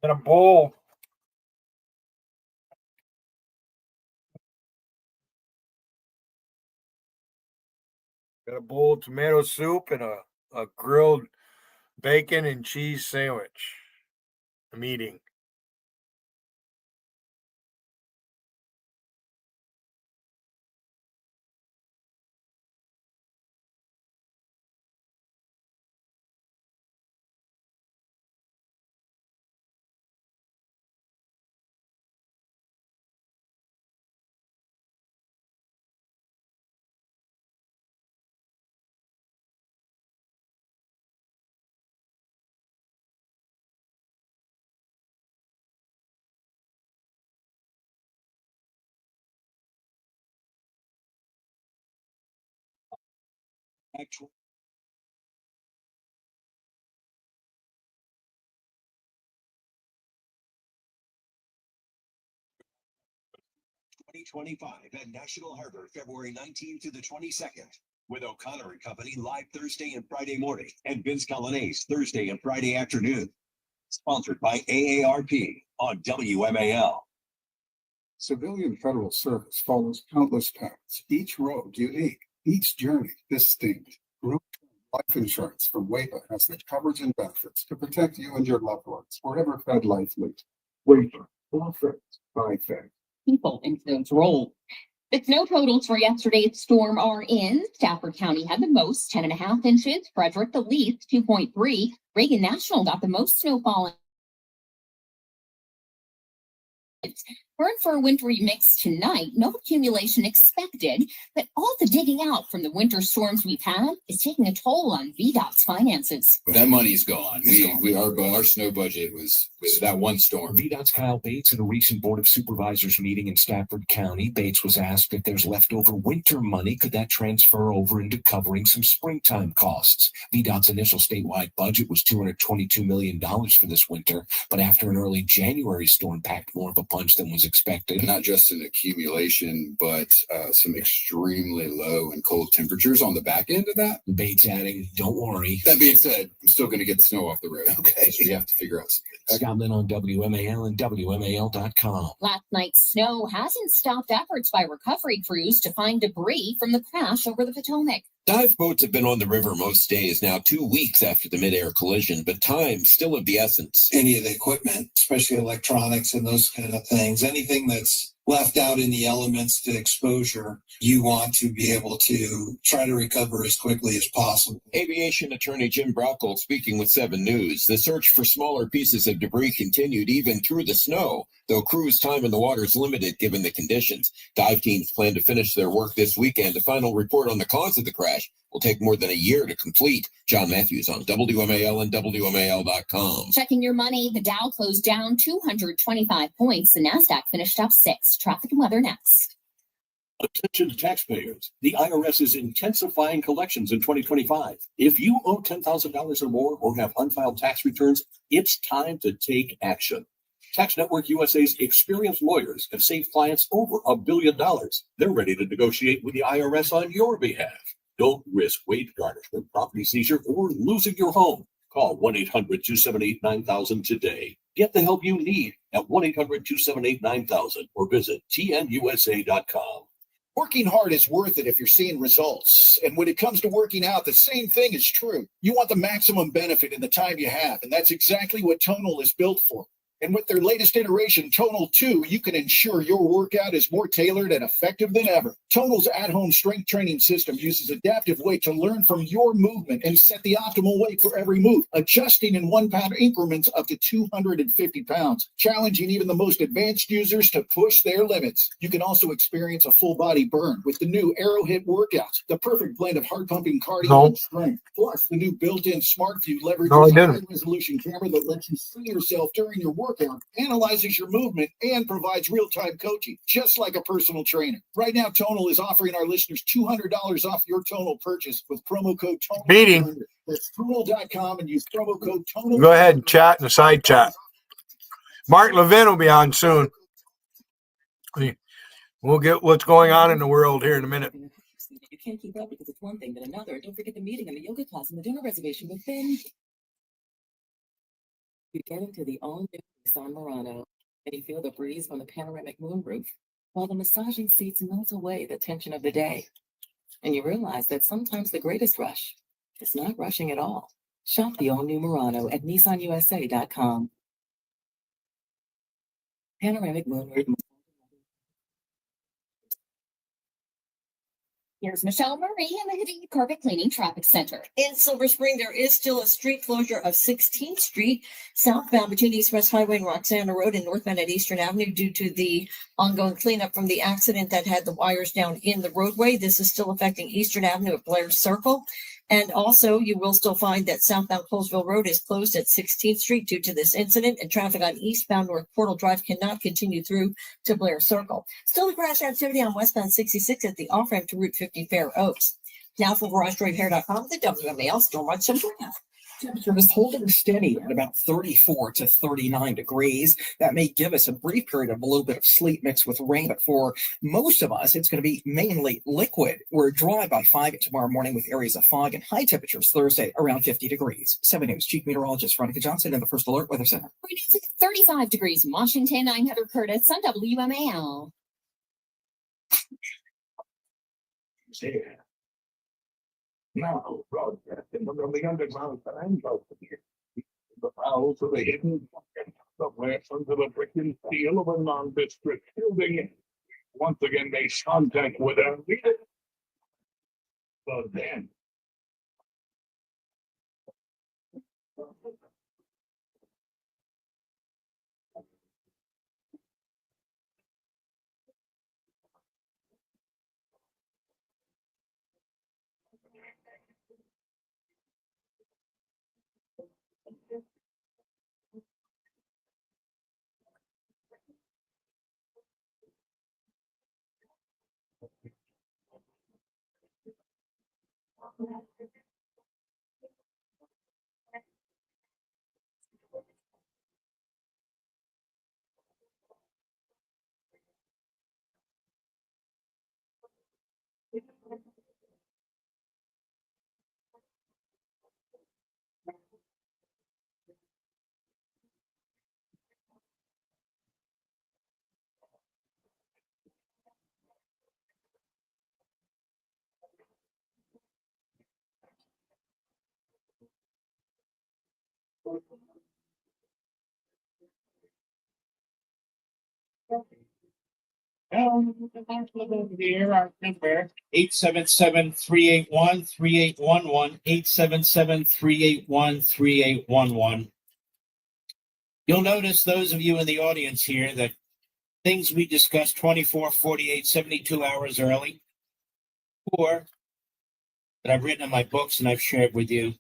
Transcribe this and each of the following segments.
And a bowl. Got a bowl of tomato soup and a grilled bacon and cheese sandwich. I'm eating. Actual 2025 at National Harbor, February 19th to the 22nd. With O'Connor and Company live Thursday and Friday morning, and Vince Colonnese Thursday and Friday afternoon. Sponsored by AARP on WMAL. Civilian federal service follows countless paths, each road unique, each journey distinct. Group life insurance from WAPA has the coverage and benefits to protect you and your loved ones wherever Fed life leads. WAPA, for Fed, by Fed. People into those roles. The snow totals for yesterday's storm are in. Stafford County had the most, 10.5 inches. Frederick the least, 2.3. Reagan National got the most snowfall. We're in for a wintry mix tonight. No accumulation expected, but all the digging out from the winter storms we've had is taking a toll on VDOT's finances. That money's gone. Our snow budget was that one storm. VDOT's Kyle Bates at a recent Board of Supervisors meeting in Stafford County. Bates was asked if there's leftover winter money, could that transfer over into covering some springtime costs? VDOT's initial statewide budget was $222 million for this winter, but after an early January storm packed more of a punch than was expected. Not just an accumulation, but some extremely low and cold temperatures on the back end of that. Bates adding, don't worry. That being said, I'm still going to get the snow off the road. Okay. So we have to figure out some things. Scott Lynn on WMAL and WMAL.com. Last night's snow hasn't stopped efforts by recovery crews to find debris from the crash over the Potomac. Dive boats have been on the river most days now, 2 weeks after the mid-air collision, but time's still of the essence. Any of the equipment, especially electronics and those kind of things, anything that's left out in the elements to exposure, you want to be able to try to recover as quickly as possible. Aviation attorney Jim Brauchel speaking with 7 News. The search for smaller pieces of debris continued even through the snow, though crews' time in the water is limited given the conditions. Dive teams plan to finish their work this weekend. A final report on the cause of the crash will take more than a year to complete. John Matthews on WMAL and WMAL.com. Checking your money, the Dow closed down 225 points. The NASDAQ finished up 6. Traffic and weather next. Attention to taxpayers. The IRS is intensifying collections in 2025. If you owe $10,000 or more or have unfiled tax returns, it's time to take action. Tax Network USA's experienced lawyers have saved clients over $1 billion. They're ready to negotiate with the IRS on your behalf. Don't risk wage garnishment, property seizure, or losing your home. Call 1-800-278-9000 today. Get the help you need at 1-800-278-9000 or visit tnusa.com. Working hard is worth it if you're seeing results. And when it comes to working out, the same thing is true. You want the maximum benefit in the time you have, and that's exactly what Tonal is built for. And with their latest iteration, Tonal 2, you can ensure your workout is more tailored and effective than ever. Tonal's at-home strength training system uses adaptive weight to learn from your movement and set the optimal weight for every move, adjusting in 1-pound increments up to 250 pounds, challenging even the most advanced users to push their limits. You can also experience a full-body burn with the new Arrowhead workouts, the perfect blend of heart-pumping cardio and strength. Plus, the new built-in Smart View leverages a high-resolution camera that lets you see yourself during your workout, analyzes your movement, and provides real-time coaching, just like a personal trainer. Right now, Tonal is offering our listeners $200 off your Tonal purchase with promo code Tonal. Meeting. That's Tonal.com and use promo code Tonal. Go ahead and chat in the side chat. Mark Levin will be on soon. We'll get what's going on in the world here in a minute. You can't keep up because it's one thing but another. Don't forget the meeting and the yoga class and the dinner reservation with Ben. You get into the all-new Nissan Murano, and you feel the breeze from the panoramic moonroof, while the massaging seats melt away the tension of the day. And you realize that sometimes the greatest rush is not rushing at all. Shop the all-new Murano at nissanusa.com. Panoramic moonroof. Here's Michelle Murray in the Hoodie Carpet Cleaning Traffic Center. In Silver Spring, there is still a street closure of 16th Street southbound between East West Highway and Roxana Road and northbound at Eastern Avenue due to the ongoing cleanup from the accident that had the wires down in the roadway. This is still affecting Eastern Avenue at Blair Circle. And also, you will still find that southbound Colesville Road is closed at 16th Street due to this incident, and traffic on eastbound North Portal Drive cannot continue through to Blair Circle. Still a crash activity on westbound 66 at the off-ramp to Route 50 Fair Oaks. Now for GarageDriveHair.com, the WMAL Stormwatch Center. Temperature is holding steady at about 34 to 39 degrees. That may give us a brief period of a little bit of sleet mixed with rain, but for most of us, it's going to be mainly liquid. We're dry by 5 tomorrow morning with areas of fog and high temperatures Thursday around 50 degrees. 7 News Chief Meteorologist Veronica Johnson in the First Alert Weather Center. 35 degrees in Washington. I'm Heather Curtis on WMAL. Now, broadcasting from the underground triangle. The fowls of the hidden pocket, somewhere under the brick and steel of a non-district building, once again makes contact with our leader. But then. Here, our number 877-381-3811, 877-381-3811. You'll notice, those of you in the audience here, that things we discussed 24, 48, 72 hours early, or that I've written in my books and I've shared with you,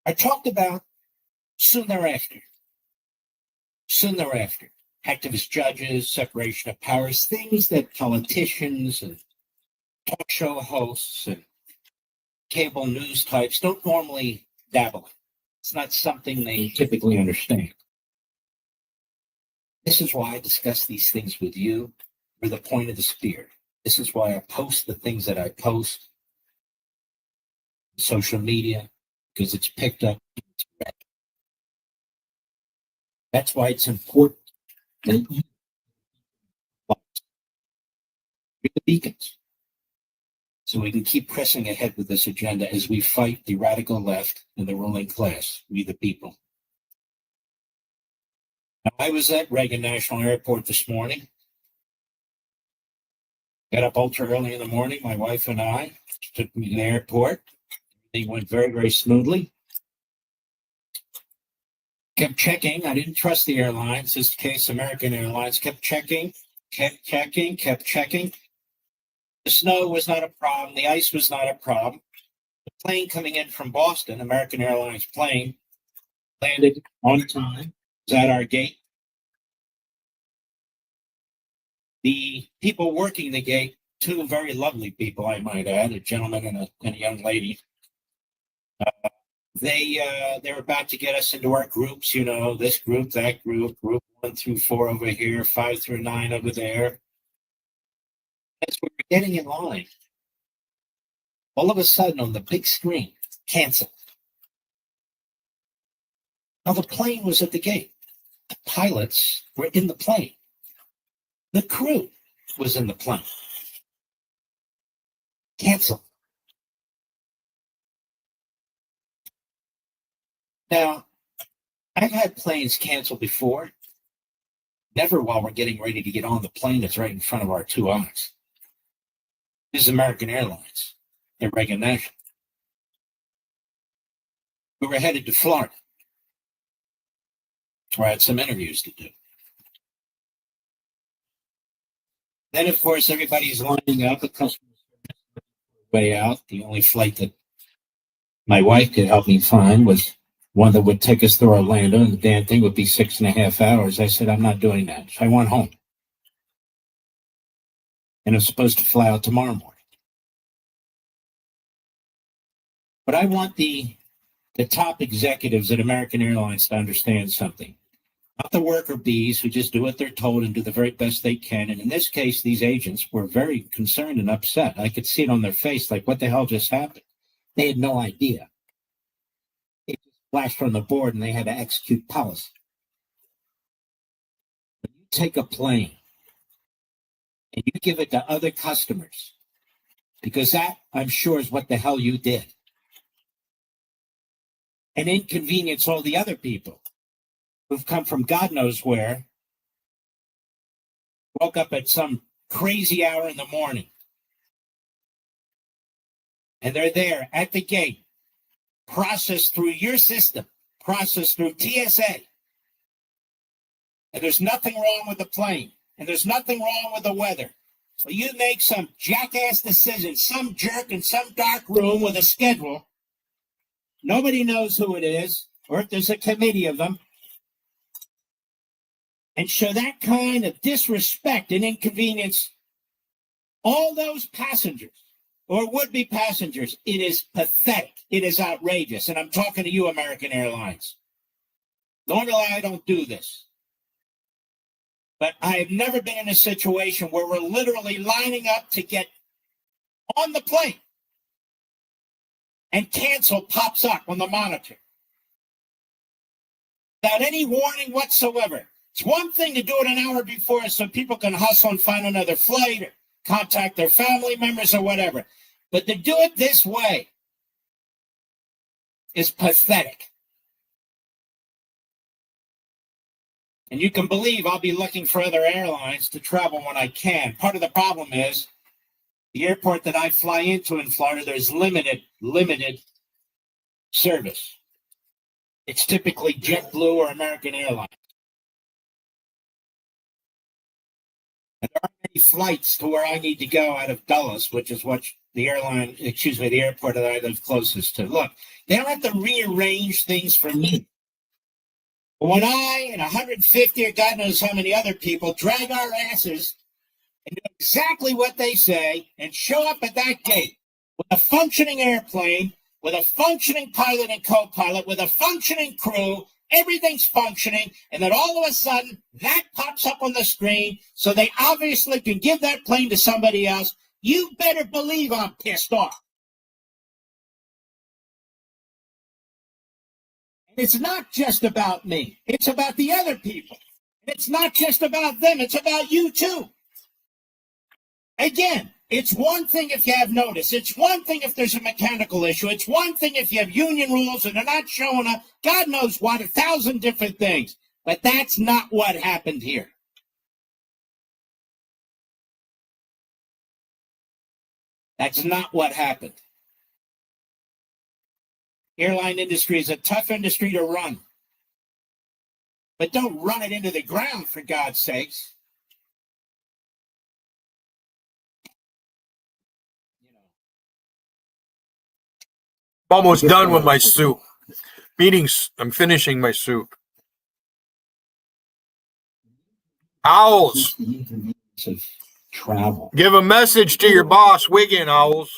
I talked about soon thereafter. Soon thereafter. Activist judges, separation of powers, things that politicians and talk show hosts and cable news types don't normally dabble in. It's not something they typically understand. This is why I discuss these things with you. We're the point of the spear. This is why I post the things that I post on social media, because it's picked up. That's why it's important that you're the beacons, so we can keep pressing ahead with this agenda as we fight the radical left and the ruling class, we the people. Now, I was at Reagan National Airport this morning. Got up ultra early in the morning. My wife and I took me to the airport. They went very, very smoothly. Kept checking. I didn't trust the airlines. This case, American Airlines kept checking. The snow was not a problem. The ice was not a problem. The plane coming in from Boston, American Airlines plane, landed on time. Was at our gate. The people working the gate, two very lovely people, I might add, a gentleman and a young lady. They're about to get us into our groups, you know, this group, that group, group 1 through 4 over here, 5 through 9 over there. As we were getting in line, all of a sudden on the big screen, cancel. Now, the plane was at the gate. The pilots were in the plane. The crew was in the plane. Cancel. Now, I've had planes canceled before. Never while we're getting ready to get on the plane that's right in front of our two eyes. This is American Airlines and Reagan National. We were headed to Florida, where I had some interviews to do. Then, of course, everybody's lining up. The customer's way out. The only flight that my wife could help me find was one that would take us through Orlando, and the damn thing would be 6.5 hours. I said, I'm not doing that. So I went home. And I'm supposed to fly out tomorrow morning. But I want the top executives at American Airlines to understand something. Not the worker bees who just do what they're told and do the very best they can. And in this case, these agents were very concerned and upset. I could see it on their face, like, what the hell just happened? They had no idea. It just flashed on the board and they had to execute policy. When you take a plane and you give it to other customers, because that, I'm sure, is what the hell you did, and inconvenience all the other people who've come from God knows where, woke up at some crazy hour in the morning, and they're there at the gate, processed through your system, processed through TSA, and there's nothing wrong with the plane, and there's nothing wrong with the weather. So you make some jackass decision, some jerk in some dark room with a schedule. Nobody knows who it is, or if there's a committee of them, and show that kind of disrespect and inconvenience all those passengers or would-be passengers. It is pathetic. It is outrageous. And I'm talking to you, American Airlines. Normally, I don't do this. But I have never been in a situation where we're literally lining up to get on the plane and cancel pops up on the monitor without any warning whatsoever. It's one thing to do it an hour before so people can hustle and find another flight or contact their family members or whatever. But to do it this way is pathetic. And you can believe I'll be looking for other airlines to travel when I can. Part of the problem is the airport that I fly into in Florida, there's limited service. It's typically JetBlue or American Airlines. And there aren't many flights to where I need to go out of Dulles, which is what the airport that I live closest to. Look, they don't have to rearrange things for me. But when I and 150 or God knows how many other people drag our asses and do exactly what they say and show up at that gate with a functioning airplane, with a functioning pilot and co-pilot, with a functioning crew, everything's functioning, and then all of a sudden that pops up on the screen so they obviously can give that plane to somebody else, you better believe I'm pissed off. And it's not just about me. It's about the other people. And it's not just about them. It's about you too. Again, it's one thing if you have notice. It's one thing if there's a mechanical issue. It's one thing if you have union rules and they're not showing up. God knows what, 1,000 different things. But that's not what happened here. That's not what happened. Airline industry is a tough industry to run. But don't run it into the ground, for God's sakes. I'm almost done with my soup. I'm finishing my soup. Owls. Travel. Give a message to your boss, Wiggin, Owls.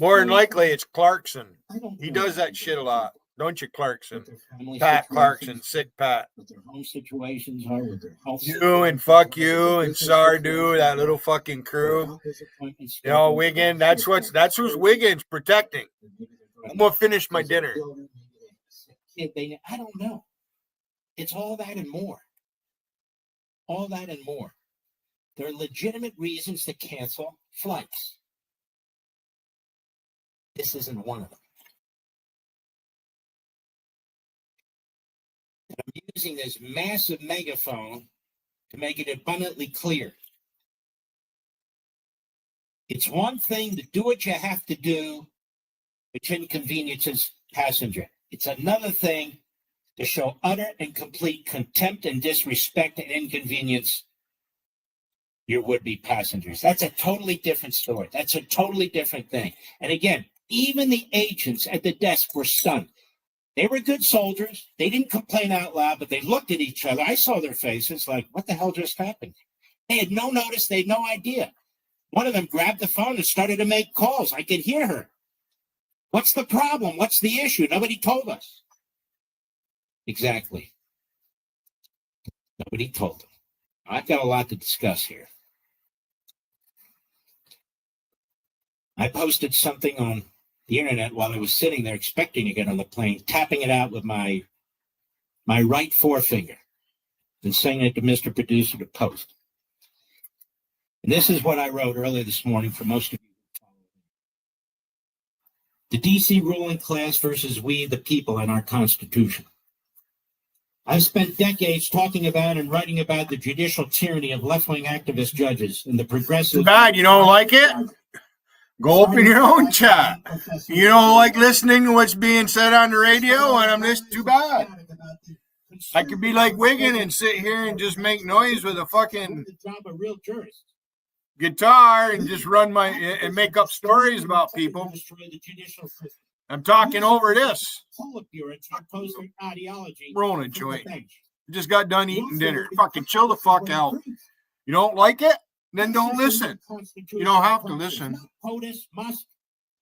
More than likely, it's Clarkson. He does that shit a lot. Don't you, Clarkson? Pat Clarkson, sick Pat. What their home situations are, with their health. You and fuck you and Sardu, that little fucking crew. You know, Wiggin, that's who's Wiggin's protecting. I'm gonna finish my dinner. I don't know. It's all that and more. All that and more. There are legitimate reasons to cancel flights. This isn't one of them. And I'm using this massive megaphone to make it abundantly clear. It's one thing to do what you have to do, which inconveniences passenger. It's another thing to show utter and complete contempt and disrespect and inconvenience your would-be passengers. That's a totally different story. That's a totally different thing. And again, even the agents at the desk were stunned. They were good soldiers. They didn't complain out loud, but they looked at each other. I saw their faces like, what the hell just happened? They had no notice. They had no idea. One of them grabbed the phone and started to make calls. I could hear her. What's the problem? What's the issue? Nobody told us. Exactly. Nobody told them. I've got a lot to discuss here. I posted something on the internet while I was sitting there expecting to get on the plane, tapping it out with my right forefinger and saying it to Mr. Producer to post. And this is what I wrote earlier this morning for most of you. The D.C. ruling class versus we, the people, and our Constitution. I've spent decades talking about and writing about the judicial tyranny of left-wing activist judges and the progressive... Too bad you don't like it? Go open your own chat. You don't like listening to what's being said on the radio, and I'm listening. Too bad. I could be like Wiggin and sit here and just make noise with a fucking guitar and just run my and make up stories about people. I'm talking over this. Rolling a joint. Just got done eating dinner. Fucking chill the fuck out. You don't like it? Then don't listen. You don't have to listen. POTUS, Musk,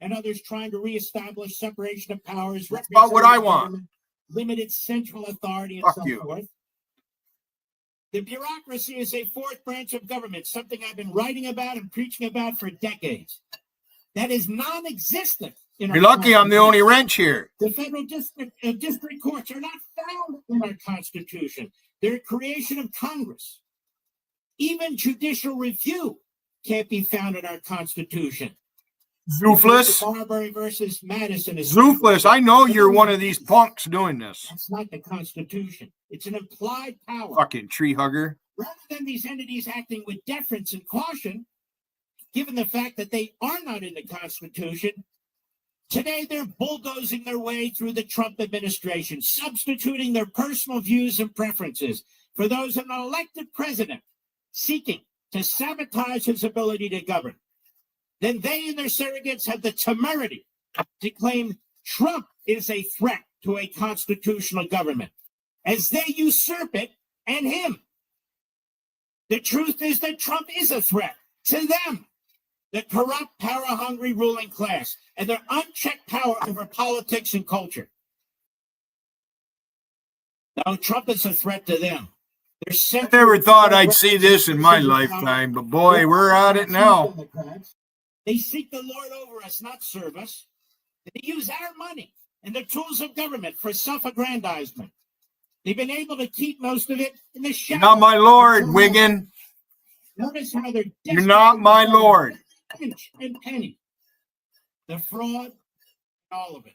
and others trying to reestablish separation of powers. That's about what I want. Limited central authority and fuck so you. forth. The bureaucracy is a fourth branch of government, something I've been writing about and preaching about for decades. That is non-existent. You're lucky I'm the only wrench here. The federal district courts are not found in our Constitution. They're a creation of Congress. Even judicial review can't be found in our Constitution. Zoofless. Marbury versus Madison is Zoofless. I know you're one of these punks doing this. That's not the Constitution. It's an implied power. Fucking tree hugger. Rather than these entities acting with deference and caution, given the fact that they are not in the Constitution, today they're bulldozing their way through the Trump administration, substituting their personal views and preferences for those of an elected president, seeking to sabotage his ability to govern. Then they and their surrogates have the temerity to claim Trump is a threat to a constitutional government, as they usurp it and him. The truth is that Trump is a threat to them, the corrupt, power-hungry ruling class, and their unchecked power over politics and culture. No, Trump is a threat to them. I never thought I'd see this in my lifetime, but boy, we're at it now. They seek the Lord over us, not serve us. They use our money and the tools of government for self-aggrandizement. They've been able to keep most of it in the shadows. You're not my Lord, Wiggin. Notice how they're You're not my Lord. Inch and penny. The fraud, all of it.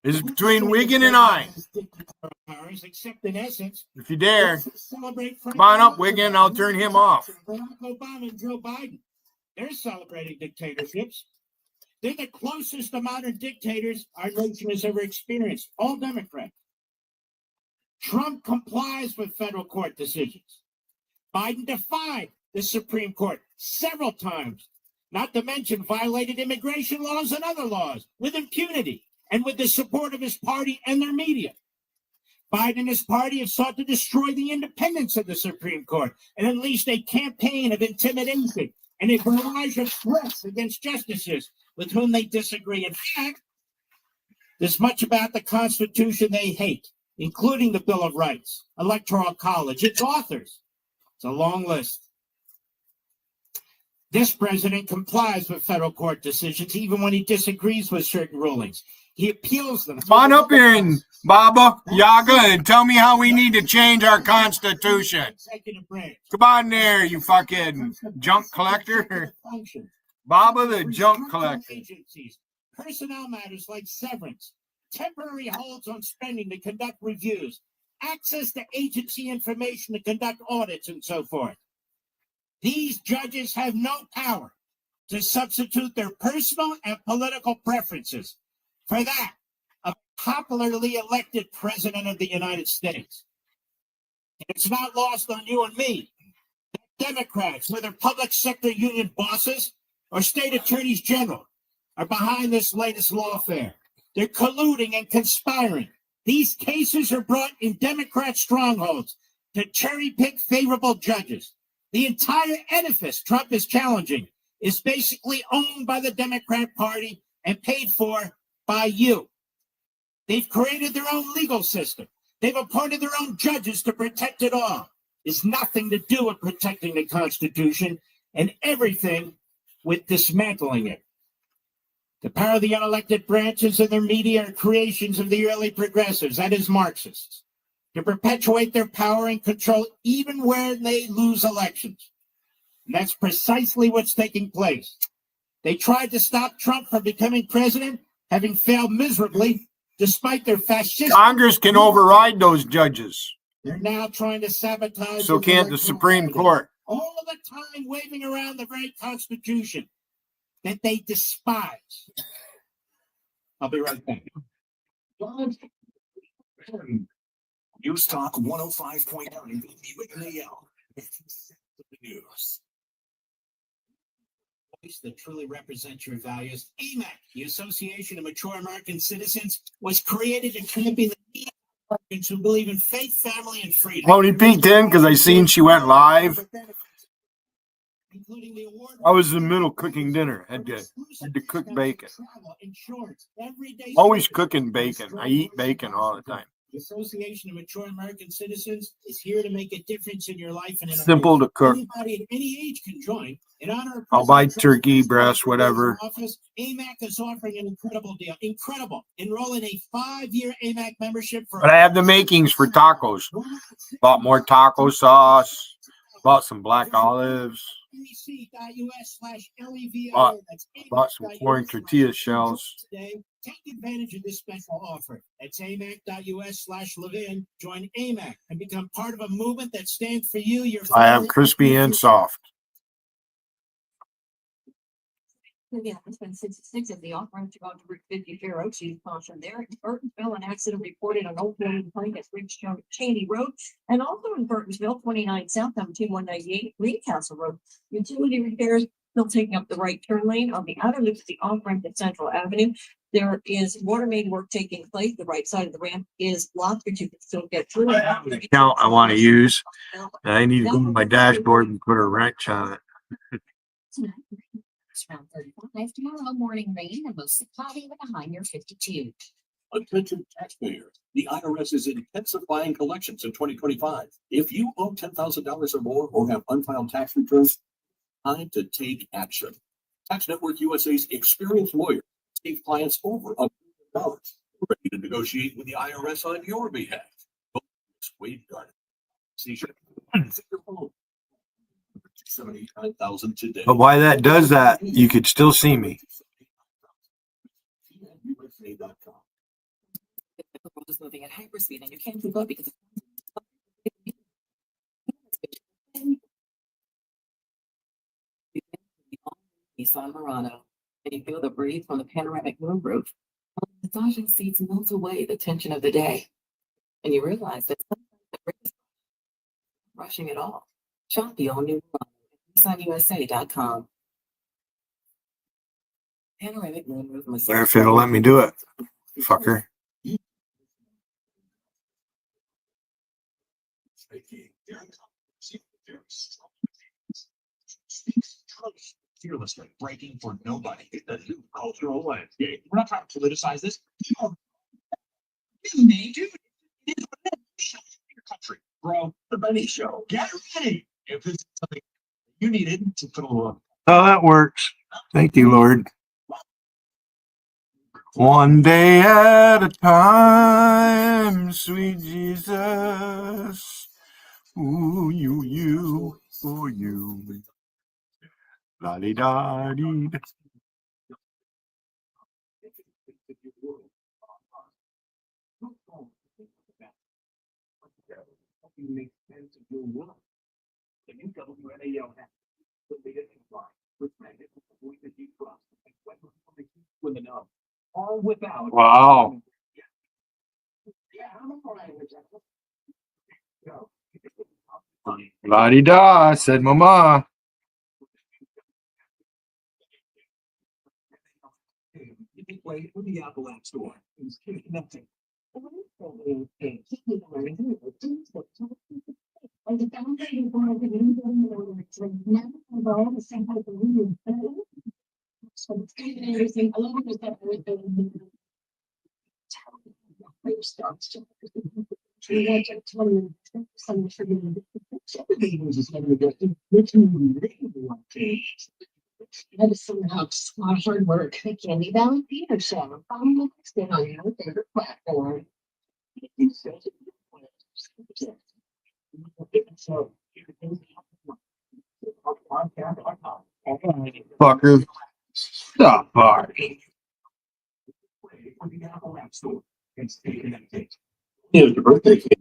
This is between Wiggin and I. Except in essence, if you dare, come on up, Wiggin. I'll turn him off. Barack Obama and Joe Biden, they're celebrating dictatorships. They're the closest to modern dictators our nation has ever experienced, all Democrats. Trump complies with federal court decisions. Biden defied the Supreme Court several times, not to mention violated immigration laws and other laws with impunity and with the support of his party and their media. Biden and his party have sought to destroy the independence of the Supreme Court and unleashed a campaign of intimidation and a barrage of threats against justices with whom they disagree. In fact, there's much about the Constitution they hate, including the Bill of Rights, Electoral College, its authors. It's a long list. This president complies with federal court decisions even when he disagrees with certain rulings. He appeals them. Come on up here and Baba Yaga and tell me how we need to change our constitution. Executive branch. Come on there, you fucking junk collector. Baba the junk collector. Agencies, personnel matters like severance, temporary holds on spending to conduct reviews, access to agency information to conduct audits, and so forth. These judges have no power to substitute their personal and political preferences for that of a popularly elected president of the United States. It's not lost on you and me that Democrats, whether public sector union bosses or state attorneys general, are behind this latest lawfare. They're colluding and conspiring. These cases are brought in Democrat strongholds to cherry pick favorable judges. The entire edifice Trump is challenging is basically owned by the Democrat Party and paid for by you. They've created their own legal system. They've appointed their own judges to protect it all. It's nothing to do with protecting the Constitution and everything with dismantling it. The power of the unelected branches of their media are creations of the early progressives, that is Marxists, to perpetuate their power and control even where they lose elections. And that's precisely what's taking place. They tried to stop Trump from becoming president, having failed miserably, despite their fascist. Congress can override those judges. They're now trying to sabotage. So can't the Supreme Court. All of the time waving around the very Constitution that they despise. I'll be right back. News Talk 105.9 WAL. News. That truly represents your values. AMAC, the Association of Mature American Citizens, was created to champion the Americans who believe in faith, family, and freedom. Tony peeked in because I seen she went live. I was in the middle cooking dinner. Had to cook bacon. Always cooking bacon. I eat bacon all the time. The Association of Mature American Citizens is here to make a difference in your life and in Simple to cook. Anybody at any age can join. In honor of I'll buy President turkey, Trump's breast, whatever. office, AMAC is offering an incredible deal. Incredible. Enroll in a 5-year AMAC membership for. But I have the makings for tacos. Bought more taco sauce. Bought some black olives. Bought some corn tortilla shells. Take advantage of this special offer. That's amac.us/Levin. Join AMAC and become part of a movement that stands for you, your family. I have crispy and soft. Yeah, it's been 66 of the offering to go to Route 50 Fair Oaks. Use caution there. In Burtonsville, an accident reported on Old Building Plank at Ridge Cheney Road, and also in Burtonsville, 29 South, 19198 Greencastle Road. Utility repairs still taking up the right turn lane on the outer loop of the off-ramp at Central Avenue. There is water main work taking place. The right side of the ramp is blocked, but you can still get through. I have an account I want to use. And I need to go to my dashboard and put a wrench on it. It's around 35. Tomorrow morning rain and mostly cloudy with a high near 52. Attention taxpayers. The IRS is intensifying collections in 2025. If you owe $10,000 or more or have unfiled tax returns, time to take action. Tax Network USA's experienced lawyers save clients over $1 million. Ready to negotiate with the IRS on your behalf. Wade Garden. $79,000 today. But why that does that, you could still see me. The world is moving at hyperspeed and you can't keep up because San Murano, and you feel the breeze from the panoramic moonroof. Massaging seats melt away the tension of the day, and you realize that sometimes the greatest rushing it all. Shop the all-new NissanUSA.com. Panoramic moonroof massage. Where if it'll let me do it, fucker. Fearlessly breaking for nobody. The new cultural landscape. We're not trying to politicize this. You may do. It is what it is. Your country, bro. The Benny Show. Get ready. If this is something you needed to put a little. Oh, that works. Thank you, Lord. One day at a time, sweet Jesus. Ooh, you, ooh, you. La-di-da-dee. Wow. La-di-da, said Mama. Play with the Apple App Store. Stay connected. That is somehow just a lot of hard work. The Candy Valley Theater Show. Follow the next day on your favorite platform. Fucker. Stop barking. It was your birthday cake.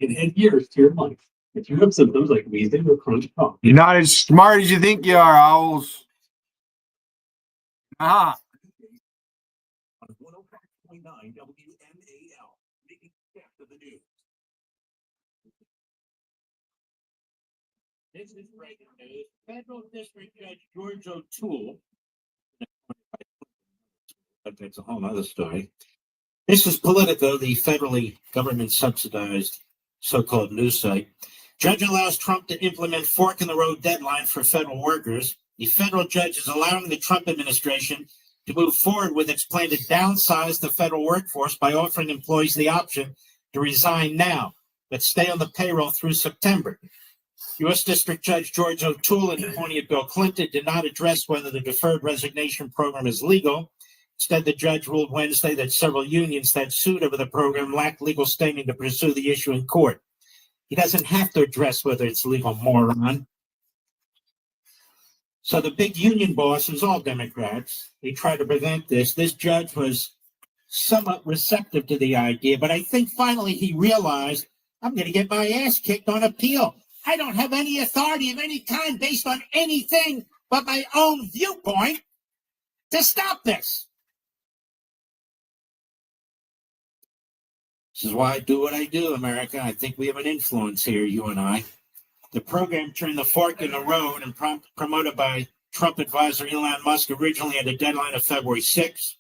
It had years to your life. If you have symptoms like wheezing or chronic cough, You're not as smart as you think you are, owls. Ah. 105.9 WMAL, making sense of the news. This is breaking news. Federal District Judge George O'Toole. That's a whole other story. This is Politico, the federally government subsidized so-called news site. Judge allows Trump to implement fork in the road deadline for federal workers. The federal judge is allowing the Trump administration to move forward with its plan to downsize the federal workforce by offering employees the option to resign now, but stay on the payroll through September. U.S. District Judge George O'Toole, in appointing Bill Clinton, did not address whether the deferred resignation program is legal. Instead, the judge ruled Wednesday that several unions that sued over the program lacked legal standing to pursue the issue in court. He doesn't have to address whether it's legal, moron. So the big union bosses, all Democrats, they try to prevent this. This judge was somewhat receptive to the idea, but I think finally he realized, I'm going to get my ass kicked on appeal. I don't have any authority of any kind based on anything but my own viewpoint to stop this. This is why I do what I do, America. I think we have an influence here, you and I. The program turned the fork in the road and promoted by Trump advisor Elon Musk originally had a deadline of February 6th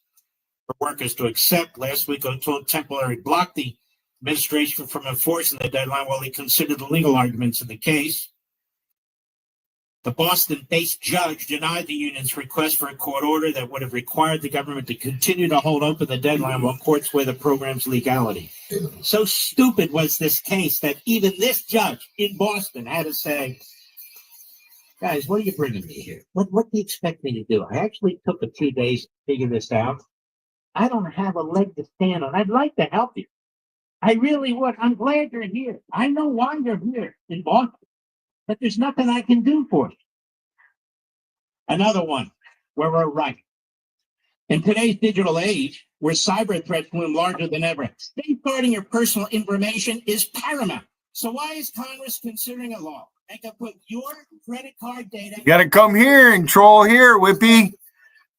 for workers to accept. Last week, O'Toole temporarily blocked the administration from enforcing the deadline while he considered the legal arguments in the case. The Boston-based judge denied the union's request for a court order that would have required the government to continue to hold open the deadline while courts weigh the program's legality. So stupid was this case that even this judge in Boston had to say, guys, what are you bringing me here? What do you expect me to do? I actually took a few days to figure this out. I don't have a leg to stand on. I'd like to help you. I really would. I'm glad you're here. I know why you're here in Boston, but there's nothing I can do for you. Another one where we're right. In today's digital age, where cyber threats loom larger than ever, safeguarding your personal information is paramount. So why is Congress considering a law that can put your credit card data? You gotta come here and troll here, Whippy.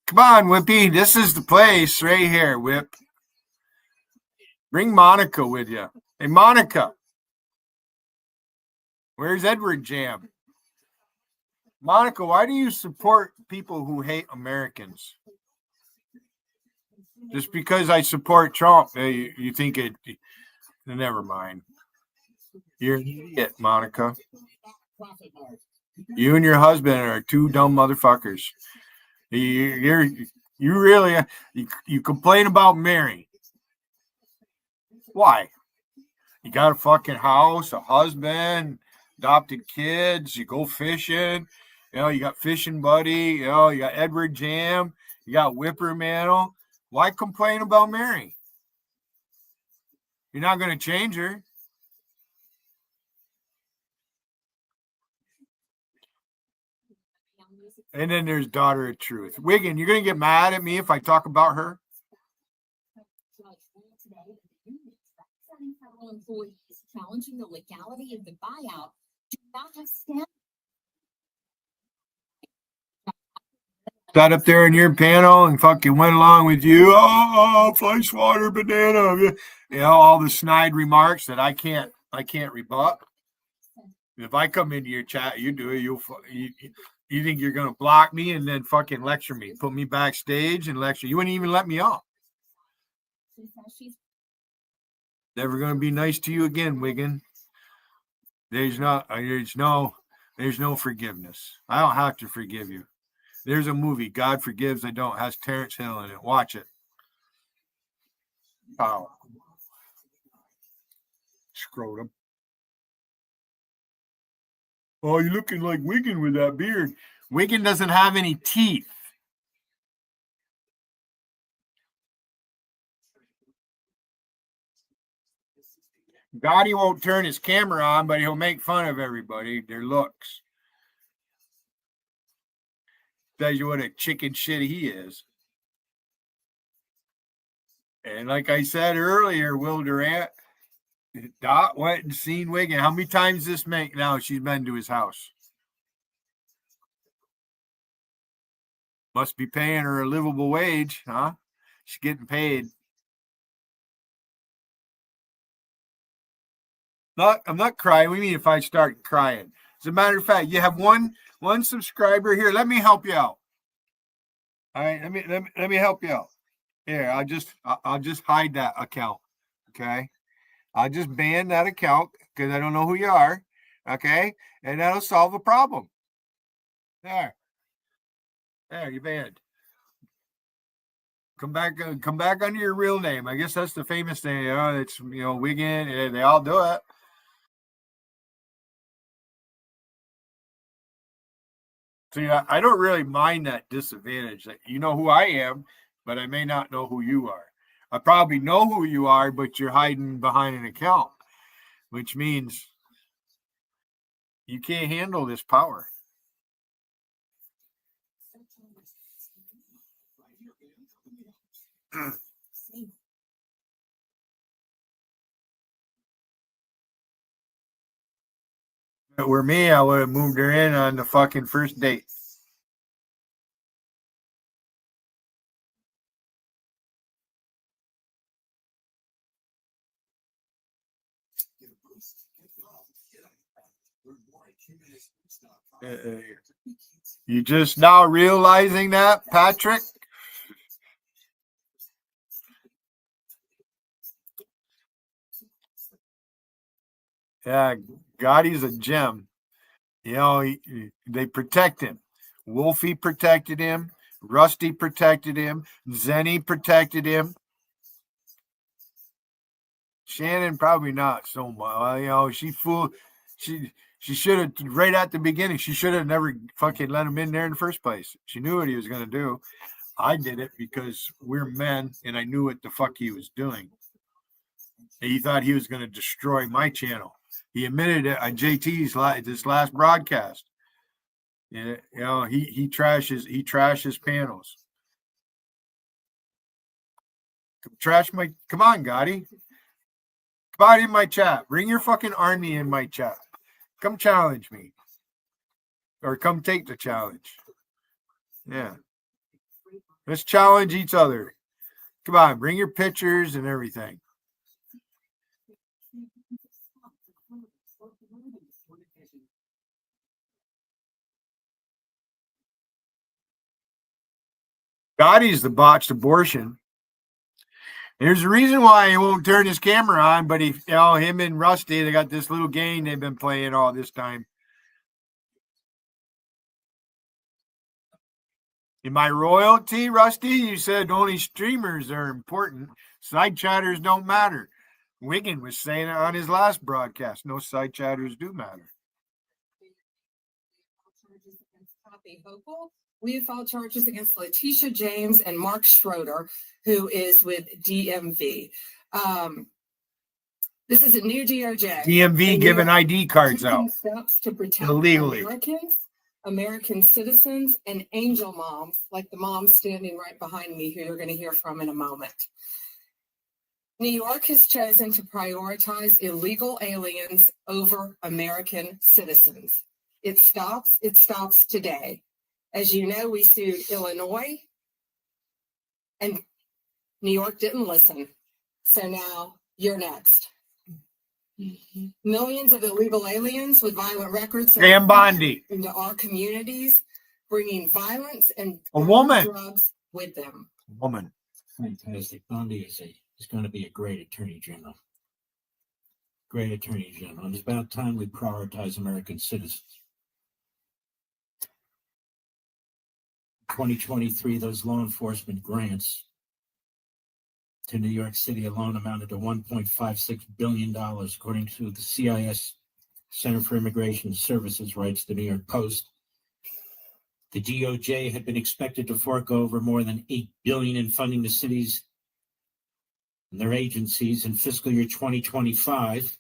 Come on, Whippy. This is the place right here, Whip. Bring Monica with you. Hey, Monica. Where's Edward Jam? Monica, why do you support people who hate Americans? Just because I support Trump, you think it... Never mind. You're an idiot, Monica. You and your husband are two dumb motherfuckers. You complain about Mary. Why? You got a fucking house, a husband, adopted kids, you go fishing, you got Fishing Buddy, you got Edward Jam, you got Whippermantle. Why complain about Mary? You're not going to change her. And then there's Daughter of Truth. Wiggin, you're going to get mad at me if I talk about her? Federal employees challenging the legality of the buyout do not have stand. Sat up there in your panel and fucking went along with you. Oh, flesh water banana. All the snide remarks that I can't rebut. If I come into your chat, you do it. You think you're gonna block me and then fucking lecture me, put me backstage and lecture. You wouldn't even let me off. Never gonna be nice to you again, Wiggin. There's no forgiveness. I don't have to forgive you. There's a movie, God Forgives, I Don't, has Terrence Hill in it. Watch it. Power. Scrotum. Oh, you're looking like Wiggin with that beard. Wiggin doesn't have any teeth. Gotti won't turn his camera on, but he'll make fun of everybody, their looks. Tells you what a chicken shit he is. And like I said earlier, Will Durant, Dot went and seen Wiggin. How many times this make now she's been to his house? Must be paying her a livable wage, huh? She's getting paid. I'm not crying. What do you mean if I start crying? As a matter of fact, you have one subscriber here. Let me help you out. All right, let me help you out. Here, I'll just hide that account. Okay. I'll just ban that account because I don't know who you are. Okay. And that'll solve the problem. There, you banned. Come back under your real name. I guess that's the famous thing. It's Wiggin. They all do it. See, I don't really mind that disadvantage. That you know who I am, but I may not know who you are. I probably know who you are, but you're hiding behind an account, which means you can't handle this power. If it were me, I would have moved her in on the fucking first date. You just now realizing that, Patrick? Yeah, Gotti's a gem. They protect him. Wolfie protected him. Rusty protected him. Zenny protected him. Shannon probably not so much. She should have, right at the beginning, she should have never fucking let him in there in the first place. She knew what he was going to do. I did it because we're men and I knew what the fuck he was doing. And he thought he was going to destroy my channel. He admitted it on JT's this last broadcast. He trashes panels. Come on, Gotti. Come on in my chat. Bring your fucking army in my chat. Come challenge me. Or come take the challenge. Yeah. Let's challenge each other. Come on, bring your pictures and everything. Gotti's the botched abortion. There's a reason why he won't turn his camera on, but him and Rusty, they got this little game they've been playing all this time. In my royalty, Rusty, you said only streamers are important. Side chatters don't matter. Wiggin was saying it on his last broadcast. No side chatters do matter. Hochul. We have filed charges against Letitia James and Mark Schroeder, who is with DMV. This is a new DOJ. DMV giving ID cards taking out steps to protect illegally. Americans, American citizens, and angel moms, like the mom standing right behind me, who you're going to hear from in a moment. New York has chosen to prioritize illegal aliens over American citizens. It stops today. As you know, we sued Illinois, and New York didn't listen. So now you're next. Millions of illegal aliens with violent records Sam Bondi into our communities, bringing violence and a woman drugs with them. Woman. Fantastic. Bondi is going to be a great attorney general. Great attorney general. And it's about time we prioritize American citizens. 2023, those law enforcement grants to New York City alone amounted to $1.56 billion, according to the CIS Center for Immigration Services, writes the New York Post. The DOJ had been expected to fork over more than $8 billion in funding to cities and their agencies in fiscal year 2025.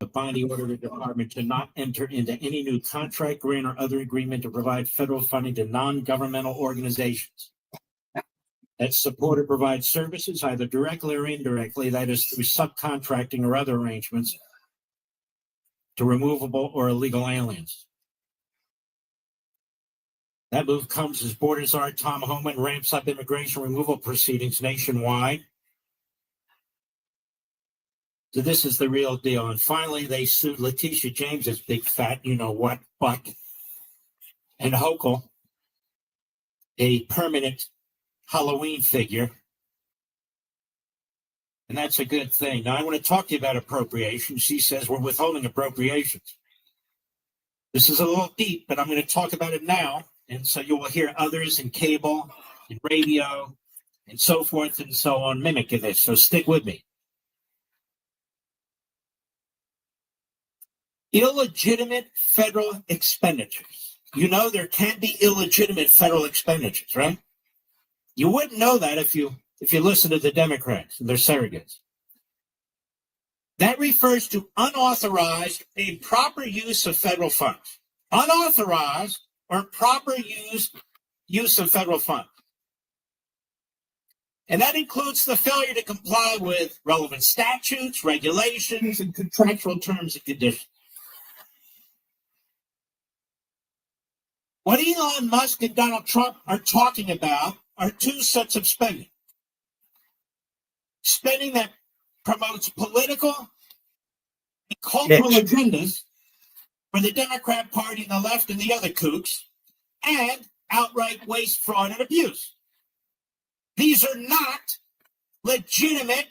But Bondi ordered the department to not enter into any new contract, grant, or other agreement to provide federal funding to non-governmental organizations that support or provide services either directly or indirectly, that is through subcontracting or other arrangements, to removable or illegal aliens. That move comes as Border Czar Tom Homan ramps up immigration removal proceedings nationwide. So this is the real deal. And finally, they sued Letitia James's big fat, you-know-what, butt, and Hochul, a permanent Halloween figure. And that's a good thing. Now, I want to talk to you about appropriations. She says we're withholding appropriations. This is a little deep, but I'm going to talk about it now. And so you will hear others in cable, in radio, and so forth and so on mimicking this. So stick with me. Illegitimate federal expenditures. You know there can't be illegitimate federal expenditures, right? You wouldn't know that if you listen to the Democrats and their surrogates. That refers to unauthorized, improper use of federal funds. Unauthorized or improper use of federal funds. And that includes the failure to comply with relevant statutes, regulations, and contractual terms and conditions. What Elon Musk and Donald Trump are talking about are two sets of spending. Spending that promotes political and cultural agendas for the Democrat Party and the left and the other kooks, and outright waste, fraud, and abuse. These are not legitimate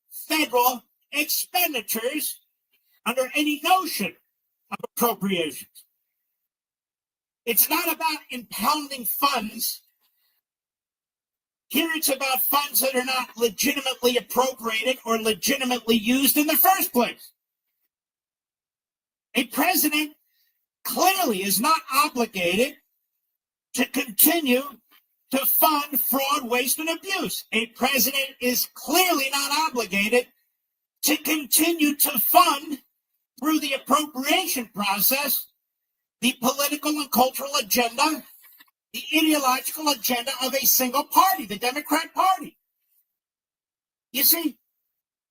federal expenditures under any notion of appropriations. It's not about impounding funds. Here it's about funds that are not legitimately appropriated or legitimately used in the first place. A president clearly is not obligated to continue to fund fraud, waste, and abuse. A president is clearly not obligated to continue to fund, through the appropriation process, the political and cultural agenda, the ideological agenda of a single party, the Democrat Party. You see,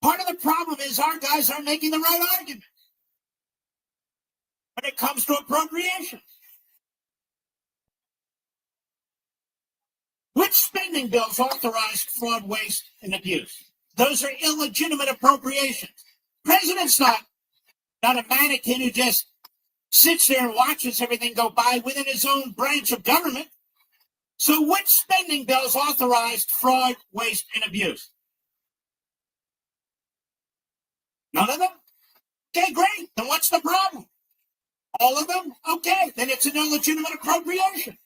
part of the problem is our guys aren't making the right argument when it comes to appropriations. Which spending bills authorized fraud, waste, and abuse? Those are illegitimate appropriations. President's not a mannequin who just sits there and watches everything go by within his own branch of government. So which spending bills authorized fraud, waste, and abuse? None of them? Okay, great. Then what's the problem? All of them? Okay, then it's an illegitimate appropriation.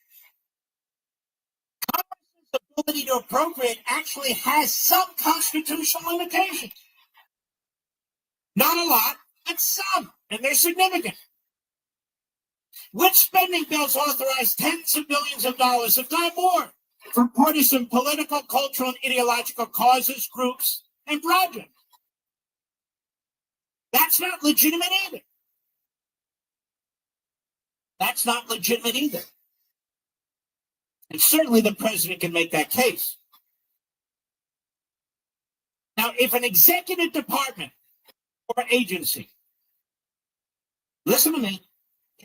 Congress's ability to appropriate actually has some constitutional limitations. Not a lot, but some, and they're significant. Which spending bills authorize tens of billions of dollars, if not more, for partisan political, cultural, and ideological causes, groups, and projects? That's not legitimate either. That's not legitimate either. And certainly the president can make that case. Now, if an executive department or agency, listen to me,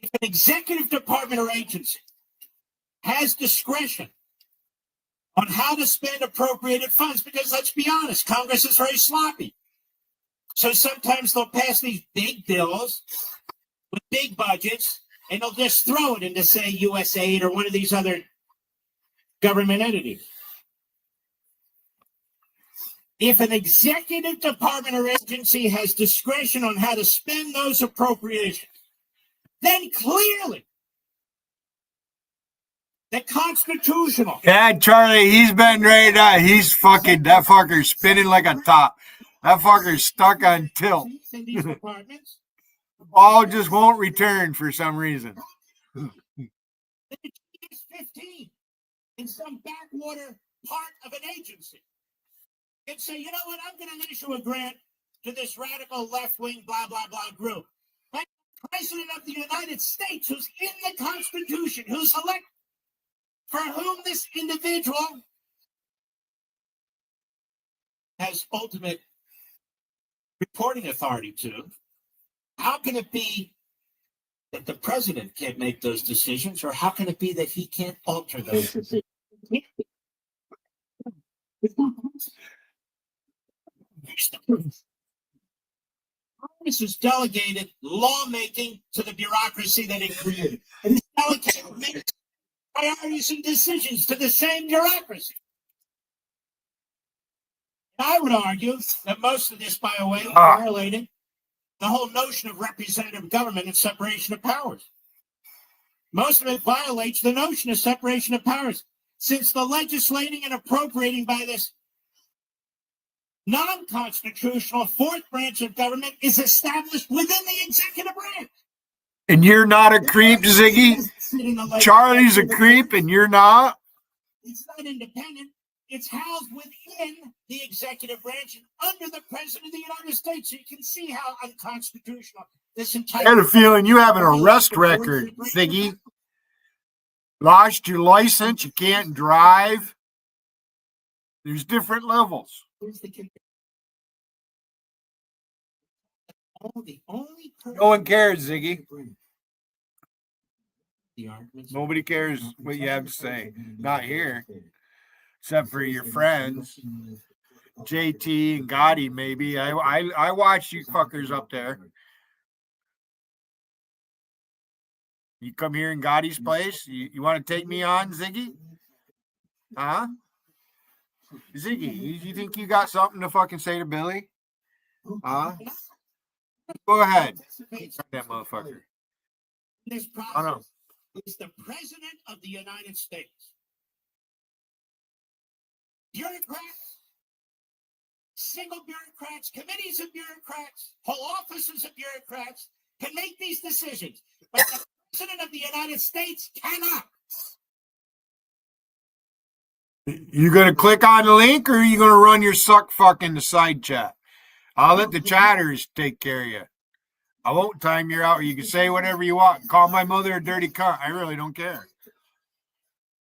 if an executive department or agency has discretion on how to spend appropriated funds, because let's be honest, Congress is very sloppy. So sometimes they'll pass these big bills with big budgets, and they'll just throw it into, say, USAID or one of these other government entities. If an executive department or agency has discretion on how to spend those appropriations, then clearly the constitutional. Yeah, Charlie, he's been right now. He's fucking, that fucker's spinning like a top. That fucker's stuck on tilt. In these departments, All just won't return for some reason. the GS-15 in some backwater part of an agency and say, you know what, I'm going to issue a grant to this radical left-wing blah, blah, blah group. But the President of the United States, who's in the Constitution, who's elected, for whom this individual has ultimate reporting authority to, how can it be that the president can't make those decisions, or how can it be that he can't alter those decisions? Congress has delegated lawmaking to the bureaucracy that it created. And it's delegated priorities and decisions to the same bureaucracy. I would argue that most of this, by the way, violated the whole notion of representative government and separation of powers. Most of it violates the notion of separation of powers, since the legislating and appropriating by this non-constitutional fourth branch of government is established within the executive branch. And you're not a creep, Ziggy? Charlie's a creep and you're not? It's not independent. It's housed within the executive branch and under the President of the United States. So you can see how unconstitutional this entire... I had a feeling you have an arrest record, Ziggy. Lost your license, you can't drive. There's different levels. No one cares, Ziggy. Nobody cares what you have to say. Not here. Except for your friends. JT and Gotti, maybe. I watch you fuckers up there. You come here in Gotti's place? You want to take me on, Ziggy? Huh? Ziggy, you think you got something to fucking say to Billy? Huh? Go ahead. That motherfucker. This process is the President of the United States. Bureaucrats, single bureaucrats, committees of bureaucrats, whole offices of bureaucrats can make these decisions, but the President of the United States cannot. You gonna click on the link, or are you gonna run your suck fuck in the side chat? I'll let the chatters take care of you. I won't time you out. You can say whatever you want. Call my mother a dirty cunt. I really don't care.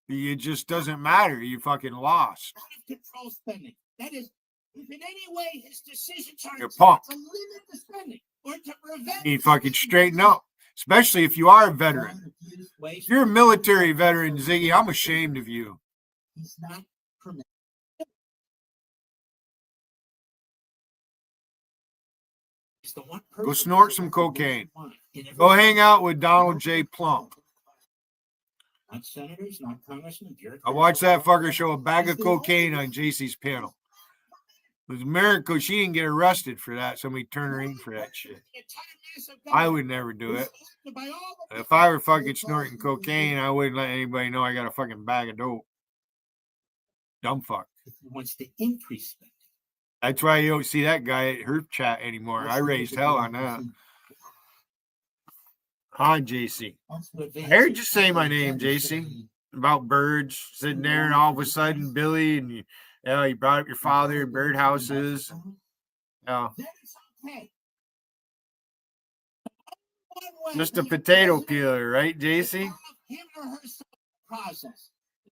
It just doesn't matter. You fucking lost. Control spending. That is, if in any way his decisions are You're pumped. to limit the spending or to prevent. You need to fucking straighten up, especially if you are a veteran. If you're a military veteran, Ziggy, I'm ashamed of you. He's not permitted. Go snort some cocaine. Go hang out with Donald J. Plump. Not senators, not congressmen. I watched that fucker show a bag of cocaine on JC's panel. It was America. She didn't get arrested for that. Somebody turned her in for that shit. I would never do it. If I were fucking snorting cocaine, I wouldn't let anybody know I got a fucking bag of dope. Dumb fuck. He wants to increase spending. That's why you don't see that guy at her chat anymore. I raised hell on that. Hi, JC. I heard you say my name, JC, about birds sitting there, and all of a sudden, Billy, and you brought up your father and birdhouses. Just a potato peeler, right, JC? Process.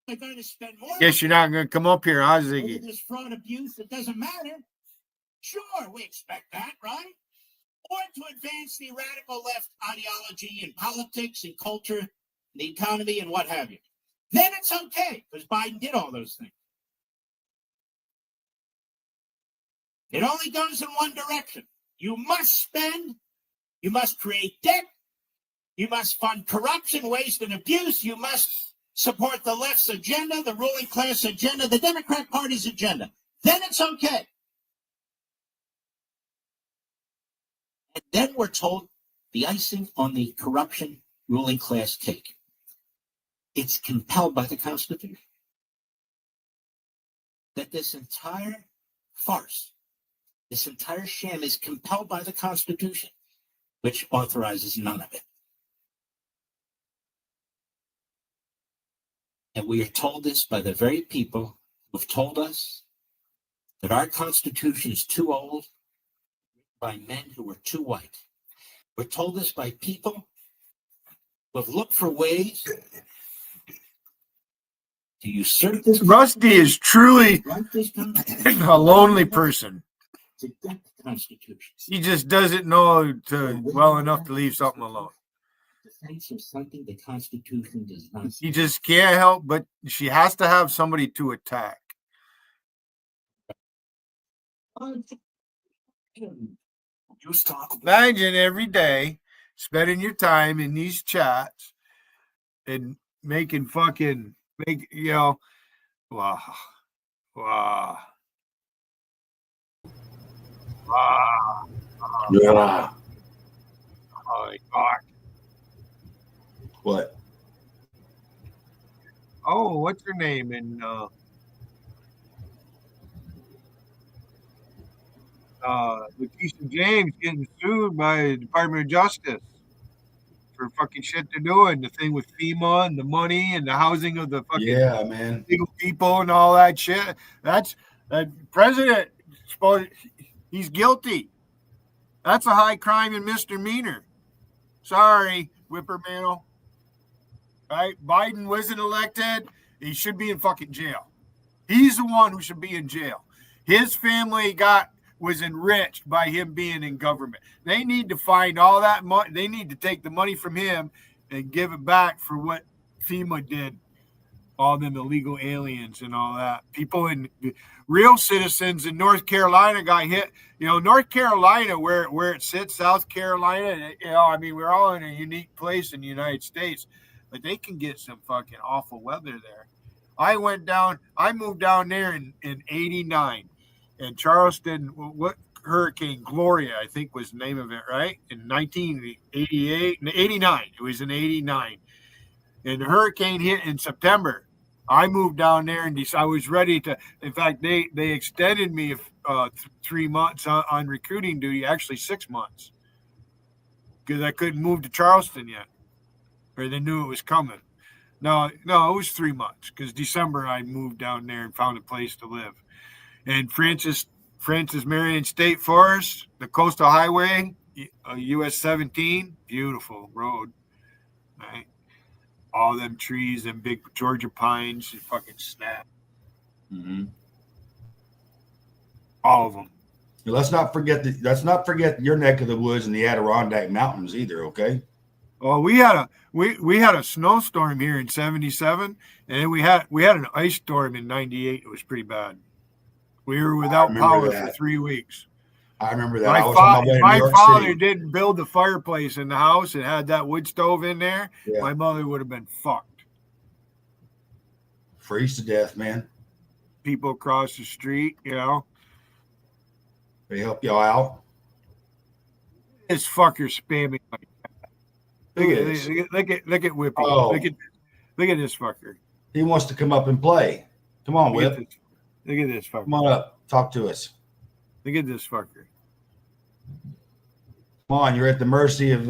They're going to spend more. Guess you're not going to come up here, huh, Ziggy? This fraud abuse, it doesn't matter. Sure, we expect that, right? Or to advance the radical left ideology in politics and culture, the economy, and what have you. Then it's okay, because Biden did all those things. It only goes in one direction. You must spend, you must create debt, you must fund corruption, waste, and abuse, you must support the left's agenda, the ruling class agenda, the Democrat Party's agenda. Then it's okay. And then we're told the icing on the corruption ruling class cake. It's compelled by the Constitution. That this entire farce, this entire sham is compelled by the Constitution, which authorizes none of it. And we are told this by the very people who have told us that our Constitution is too old, by men who are too white. We're told this by people who have looked for ways to usurp this. Rusty is truly a lonely person. To get the Constitution. He just doesn't know well enough to leave something alone. Defense of something the Constitution does not. He just can't help, but she has to have somebody to attack. Imagine every day spending your time in these chats and making wow. Yeah. Oh my God. What? Oh, what's her name? And Lakeisha James getting sued by the Department of Justice for fucking shit they're doing. The thing with FEMA and the money and the housing of the fucking legal people and all that shit. That's president. He's guilty. That's a high crime and misdemeanor. Sorry, Whippermantle. Right? Biden wasn't elected. He should be in fucking jail. He's the one who should be in jail. His family was enriched by him being in government. They need to find all that money. They need to take the money from him and give it back for what FEMA did. All them illegal aliens and all that. People in real citizens in North Carolina got hit. North Carolina, where it sits, South Carolina, we're all in a unique place in the United States, but they can get some fucking awful weather there. I moved down there in 89, and Charleston, Hurricane Gloria, I think was the name of it, right? In 1988, 89, it was in 89. And the hurricane hit in September. I moved down there and I was ready to. In fact, they extended me 3 months on recruiting duty, actually 6 months, because I couldn't move to Charleston yet, or they knew it was coming. No, it was 3 months, because December I moved down there and found a place to live. And Francis Marion State Forest, the Coastal Highway, US 17, beautiful road, right? All them trees, them big Georgia pines, you fucking snap. Mm-hmm. All of them. Let's not forget your neck of the woods and the Adirondack Mountains either. Okay. Well, we had a snowstorm here in 77, and then we had an ice storm in 98. It was pretty bad. We were without power for 3 weeks. I remember that. My father didn't build the fireplace in the house and had that wood stove in there. Yeah. My mother would have been fucked. Freeze to death, man. People across the street, They help y'all out. This fucker spamming like that. Look at Whippy. Oh. Look at this fucker. He wants to come up and play. Come on, Whip. Look at this fucker. Come on up. Talk to us. Look at this fucker. Come on, you're at the mercy of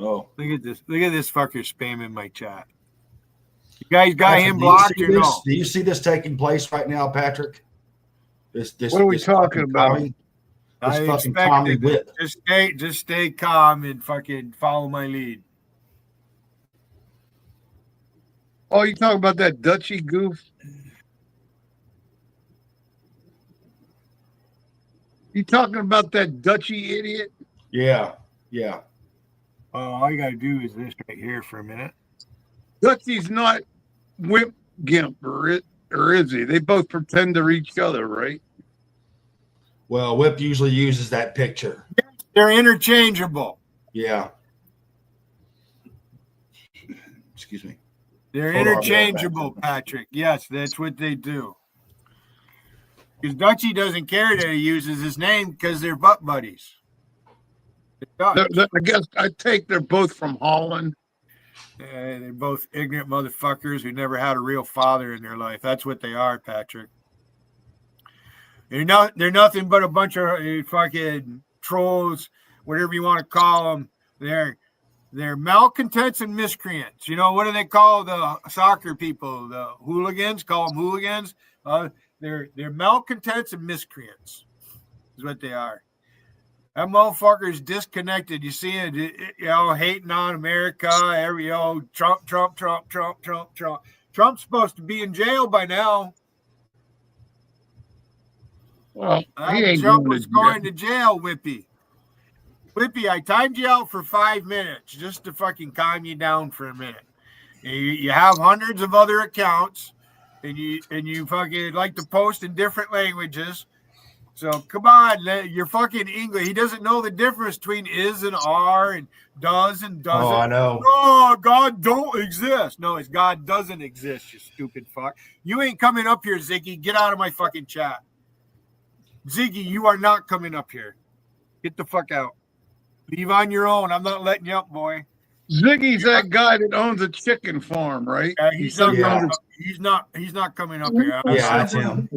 Oh, look at this! Look at this fucker spamming my chat. You guys got Patrick, him blocked or no? Do you see this taking place right now, Patrick? This What are we this talking fucking about? commie, I this fucking commie expected whip. it. Just stay calm and fucking follow my lead. Oh, you talking about that Dutchy goof? You talking about that Dutchy idiot? Yeah, yeah. All I gotta do is this right here for a minute. Dutchy's not Wimp Gimp, or is he? They both pretend they're each other, right? Well, Whip usually uses that picture. They're interchangeable. Yeah. Excuse me. They're Hold on, I'll be right back. interchangeable, Patrick. Yes, that's what they do. Because Dutchy doesn't care that he uses his name because they're butt buddies. I guess I take they're both from Holland. They're both ignorant motherfuckers who never had a real father in their life. That's what they are, Patrick. They're nothing but a bunch of fucking trolls, whatever you want to call them. They're malcontents and miscreants. You know, what do they call the soccer people? The hooligans? Call them hooligans? They're malcontents and miscreants is what they are. That motherfucker's disconnected. You see it, hating on America. Trump. Trump's supposed to be in jail by now. Well, he ain't Trump going was going to jail, Whippy. Whippy, I timed you out for 5 minutes just to fucking calm you down for a minute. You have hundreds of other accounts, and you fucking like to post in different languages. So come on, you're fucking English. He doesn't know the difference between is and are and does and doesn't. Oh, I know. Oh, God don't exist. No, it's God doesn't exist, you stupid fuck. You ain't coming up here, Ziggy. Get out of my fucking chat. Ziggy, you are not coming up here. Get the fuck out. Leave on your own. I'm not letting you up, boy. Ziggy's that guy that owns a chicken farm, right? He's not coming up here. Yeah, that's him.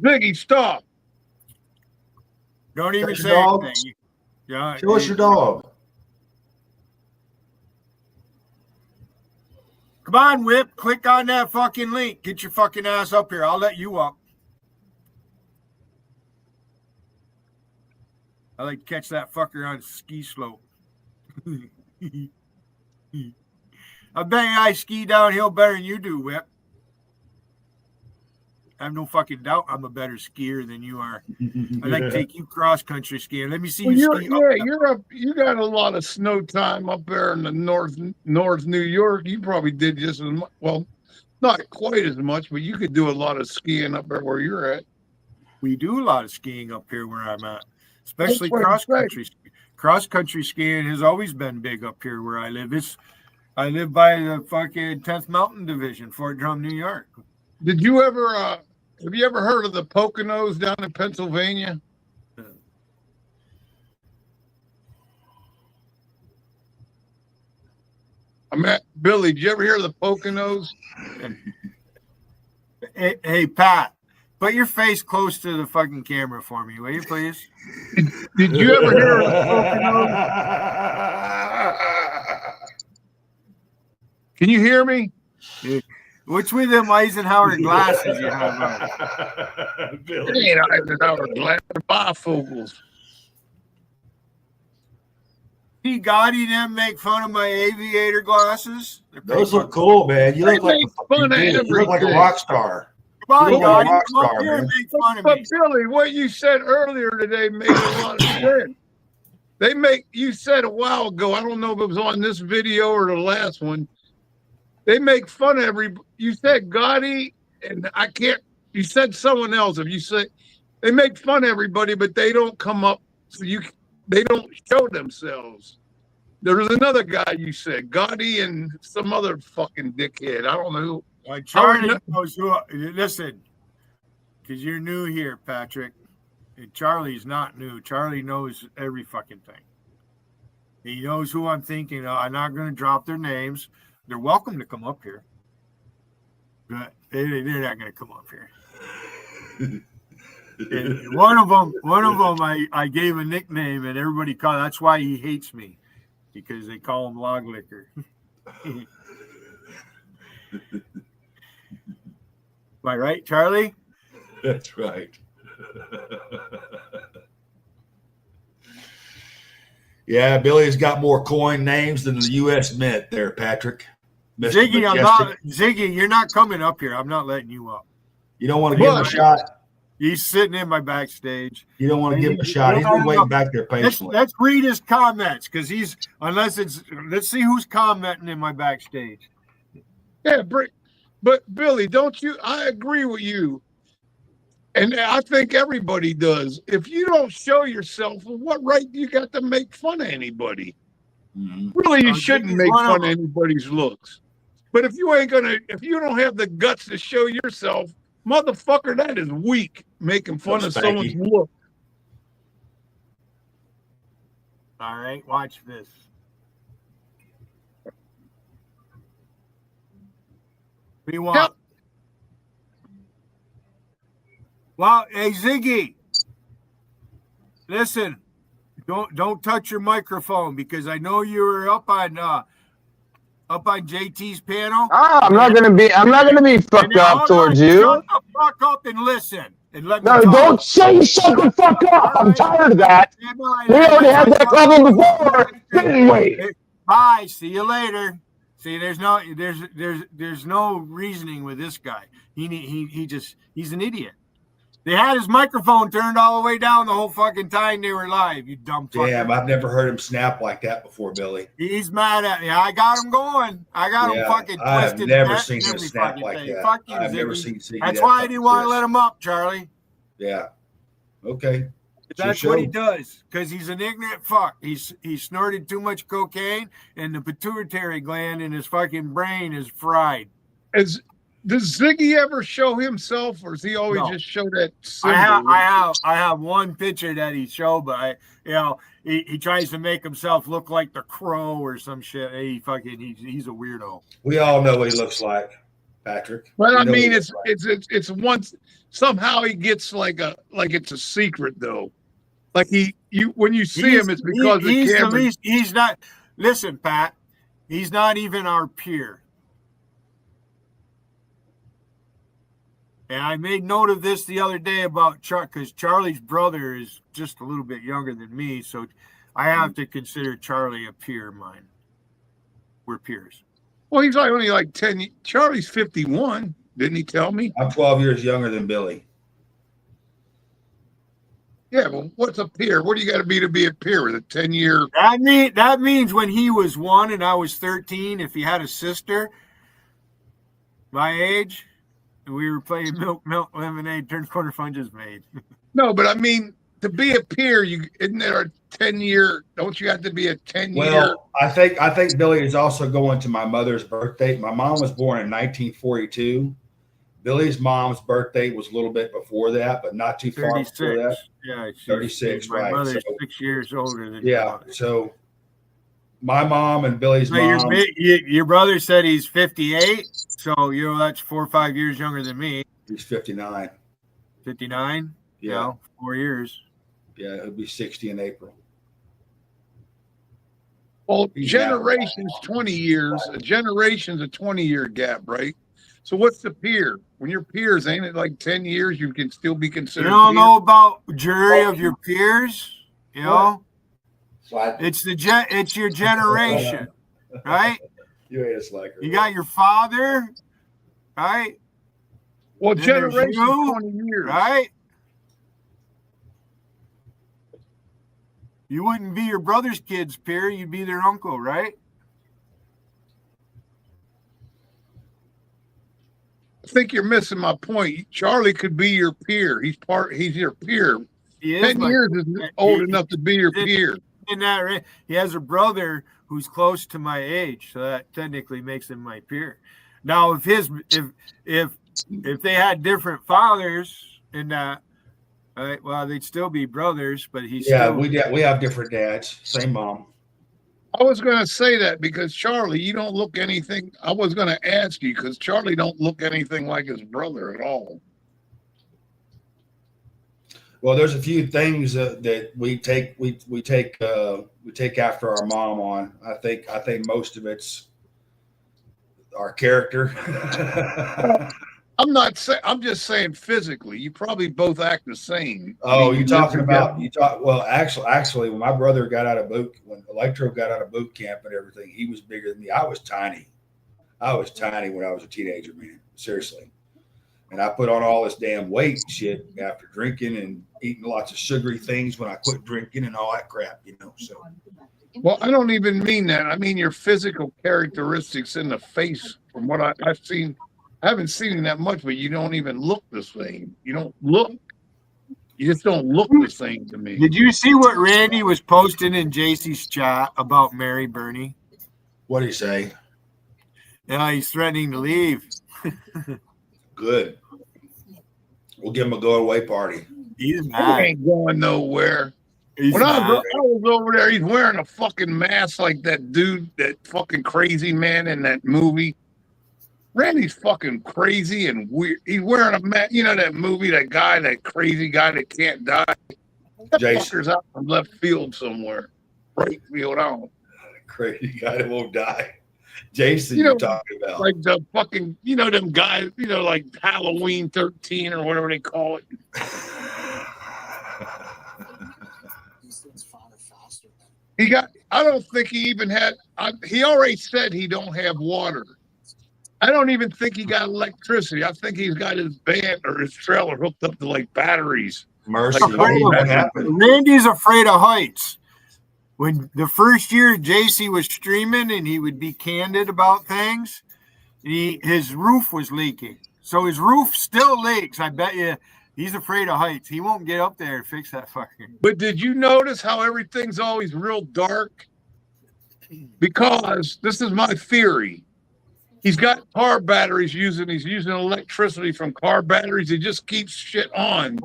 Ziggy, stop. Don't even That's say your dog? anything. Yeah, Show us your dog. Come on, Whip. Click on that fucking link. Get your fucking ass up here. I'll let you up. I like to catch that fucker on ski slope. I bet I ski downhill better than you do, Whip. I have no fucking doubt I'm a better skier than you are. I'd like to take you cross-country skiing. Let me see you ski. You're up. You got a lot of snow time up there in the north New York. You probably did just as much. Well, not quite as much, but you could do a lot of skiing up there where you're at. We do a lot of skiing up here where I'm at, especially cross-country. Cross-country skiing has always been big up here where I live. I live by the fucking 10th Mountain Division, Fort Drum, New York. Did you ever? Have you ever heard of the Poconos down in Pennsylvania? Billy, did you ever hear of the Poconos? Hey, Pat, put your face close to the fucking camera for me, will you, please? Did you ever hear of the Poconos? Can you hear me? Which with them Eisenhower glasses you have on? It ain't Eisenhower glasses, bifocals. See Gotti them make fun of my aviator glasses? Those look cool, man. You look like a rock star. Come on, Gotti, come up here and make fun of me. But Billy, what you said earlier today made a lot of sense. You said a while ago, I don't know if it was on this video or the last one, they make fun of you said Gotti, and you said someone else. If you say they make fun of everybody, but they don't come up, they don't show themselves. There was another guy you said, Gotti and some other fucking dickhead. I don't know who. Charlie knows who. Listen, because you're new here, Patrick. And Charlie's not new. Charlie knows every fucking thing. He knows who I'm thinking of. I'm not going to drop their names. They're welcome to come up here, but they're not going to come up here. One of them, I gave a nickname, and everybody called. That's why he hates me. because they call him log liquor. Am I right, Charlie? That's right. Yeah, Billy's got more coin names than the U.S. Mint there, Patrick. Mr. Ziggy, Majestic. you're not coming up here. I'm not letting you up. You don't want to give him a shot? He's sitting in my backstage. You don't want to give him a shot. He's been waiting back there patiently. Let's read his comments because let's see who's commenting in my backstage. Yeah, but Billy, don't you? I agree with you. And I think everybody does. If you don't show yourself, well, what right do you got to make fun of anybody? Mm-hmm. Really, you shouldn't make fun of anybody's looks. But if you don't have the guts to show yourself, motherfucker, that is weak, making fun of someone's look. All right, watch this. What do you want? Well, hey Ziggy, listen, don't touch your microphone because I know you were up on JT's panel. I'm not gonna be fucked up towards you. Shut the fuck up and listen and let me No, talk. don't say shut the fuck up. I'm tired of that. We already had that problem before, didn't we? Bye. See you later. See, there's no reasoning with this guy. He's an idiot. They had his microphone turned all the way down the whole fucking time they were live, you dumb fucker. Damn, I've never heard him snap like that before, Billy. He's mad at me. I got him going. I got him fucking twisted. I have never seen him snap like that. Fuck you, I've Ziggy. never seen Ziggy. That's why I didn't want to let him up, Charlie. Yeah. Okay. That's what he does, because he's an ignorant fuck. He snorted too much cocaine, and the pituitary gland in his fucking brain is fried. Does Ziggy ever show himself, or does he always just show that symbol? I have one picture that he showed, but he tries to make himself look like the Crow or some shit. He's a weirdo. We all know what he looks like, Patrick. But I mean, it's once somehow he gets like it's a secret though. Like when you see him, it's because he's the camera. He's not. Listen, Pat. He's not even our peer. And I made note of this the other day about Chuck, because Charlie's brother is just a little bit younger than me, so I have to consider Charlie a peer of mine. We're peers. Well, he's only like 10. Charlie's 51. Didn't he tell me? I'm 12 years younger than Billy. Yeah, well, what's a peer? What do you got to be a peer with a 10-year? That means when he was 1 and I was 13, if he had a sister my age, and we were playing milk, lemonade, turn corner funges made. No, but I mean, to be a peer, isn't there a 10-year? Don't you have to be a 10-year? Well, I think Billy is also going to my mother's birthday. My mom was born in 1942. Billy's mom's birthday was a little bit before that, but not too far before that. Yeah, 36. My right? mother's 6 years older than yeah. So my mom and Billy's mom. Your brother said he's 58, so that's 4 or 5 years younger than me. He's 59. 59? Yeah, 4 years. Yeah, it'll be 60 in April. Well, generation's 20 years. A generation's a 20-year gap, right? So what's the peer? When your peers, ain't it like 10 years? You can still be considered. You don't know about jury of your peers, you know. It's your generation, right? You got your father, right? Well, then generation 20 years, right? You wouldn't be your brother's kid's peer; you'd be their uncle, right? I think you're missing my point. Charlie could be your peer. He's your peer. 10 years is old enough to be your peer. He has a brother who's close to my age, so that technically makes him my peer. Now, if they had different fathers in that, well, they'd still be brothers. But we have different dads, same mom. I was going to say that because Charlie, you don't look anything. I was going to ask you because Charlie don't look anything like his brother at all. Well, there's a few things that we take after our mom on. I think most of it's our character. I'm not saying. I'm just saying physically. You probably both act the same. Oh, you live talking about together. well, actually, when my brother got out of when Electro got out of boot camp and everything, he was bigger than me. I was tiny. I was tiny when I was a teenager, man. Seriously. And I put on all this damn weight shit after drinking and eating lots of sugary things when I quit drinking and all that crap, So Well, I don't even mean that. I mean your physical characteristics in the face. From what I've seen, I haven't seen it that much, but you don't even look the same. You don't look. You just don't look the same to me. Did you see what Randy was posting in JC's chat about Mary Bernie? What did he say? Yeah, he's threatening to leave. Good. We'll give him a go away party. He's He mad. ain't going nowhere. He's When I mad. was over there, he's wearing a fucking mask like that dude, that fucking crazy man in that movie. Randy's fucking crazy and weird. He's wearing a mask. You know that movie, that guy, that crazy guy that can't die? That Jason. fucker's out from left field somewhere. Right field on. Crazy guy that won't die. Jason, You know, you're talking about. like the fucking, them guys, like Halloween 13 or whatever they call it. I don't think he even had, he already said he don't have water. I don't even think he got electricity. I think he's got his van or his trailer hooked up to like batteries. Mercy. Like, Randy's afraid of heights. When the first year JC was streaming and he would be candid about things, his roof was leaking. So his roof still leaks. I bet you he's afraid of heights. He won't get up there and fix that fucking. But did you notice how everything's always real dark? Because this is my theory. He's got car batteries he's using electricity from car batteries. He just keeps shit on,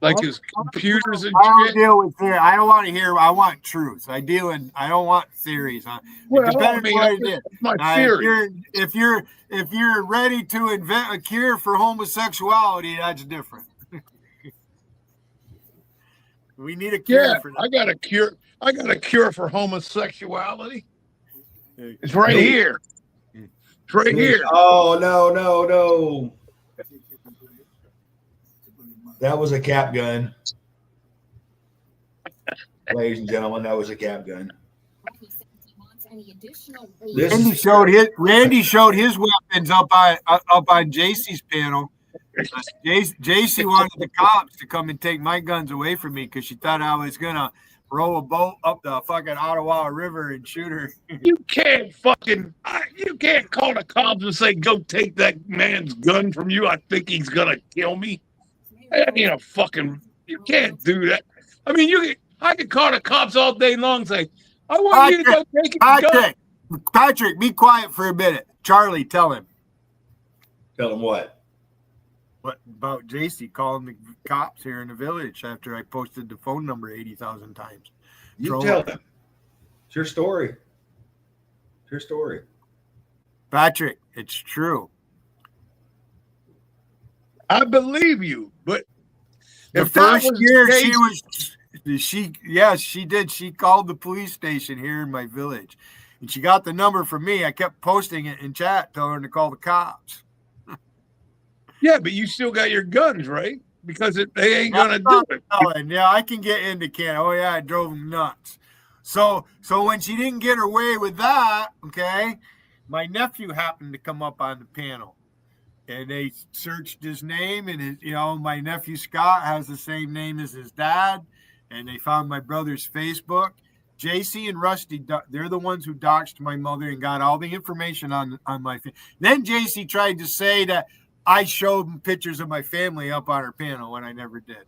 like his computers and I don't shit. deal with theory. I don't want to hear. I want truth. I don't want theories. Well, Depending on what it is. that's my theory. If you're ready to invent a cure for homosexuality, that's different. We need a cure for that. I got a cure. I got a cure for homosexuality. It's right here. It's right here. Oh, no. That was a cap gun. Ladies and gentlemen, that was a cap gun. Randy showed his weapons up on JC's panel. JC wanted the cops to come and take my guns away from me because she thought I was gonna row a boat up the fucking Ottawa River and shoot her. You can't call the cops and say, go take that man's gun from you. I think he's gonna kill me. That ain't a fucking, you can't do that. I mean, I could call the cops all day long and say, I want you to go take his gun. Patrick, be quiet for a minute. Charlie, tell him. Tell him what? What about JC calling the cops here in the village after I posted the phone number 80,000 times? You tell him. It's your story. It's your story. Patrick, it's true. I believe you, but the first year she did. She called the police station here in my village, and she got the number from me. I kept posting it in chat, telling her to call the cops. Yeah, but you still got your guns, right? Because they ain't gonna do it. Yeah, I can get into Canada. Oh yeah, I drove them nuts. So when she didn't get her way with that, okay, my nephew happened to come up on the panel, and they searched his name, and my nephew Scott has the same name as his dad, and they found my brother's Facebook. JC and Rusty, they're the ones who doxed my mother and got all the information on my family. Then JC tried to say that I showed them pictures of my family up on her panel when I never did.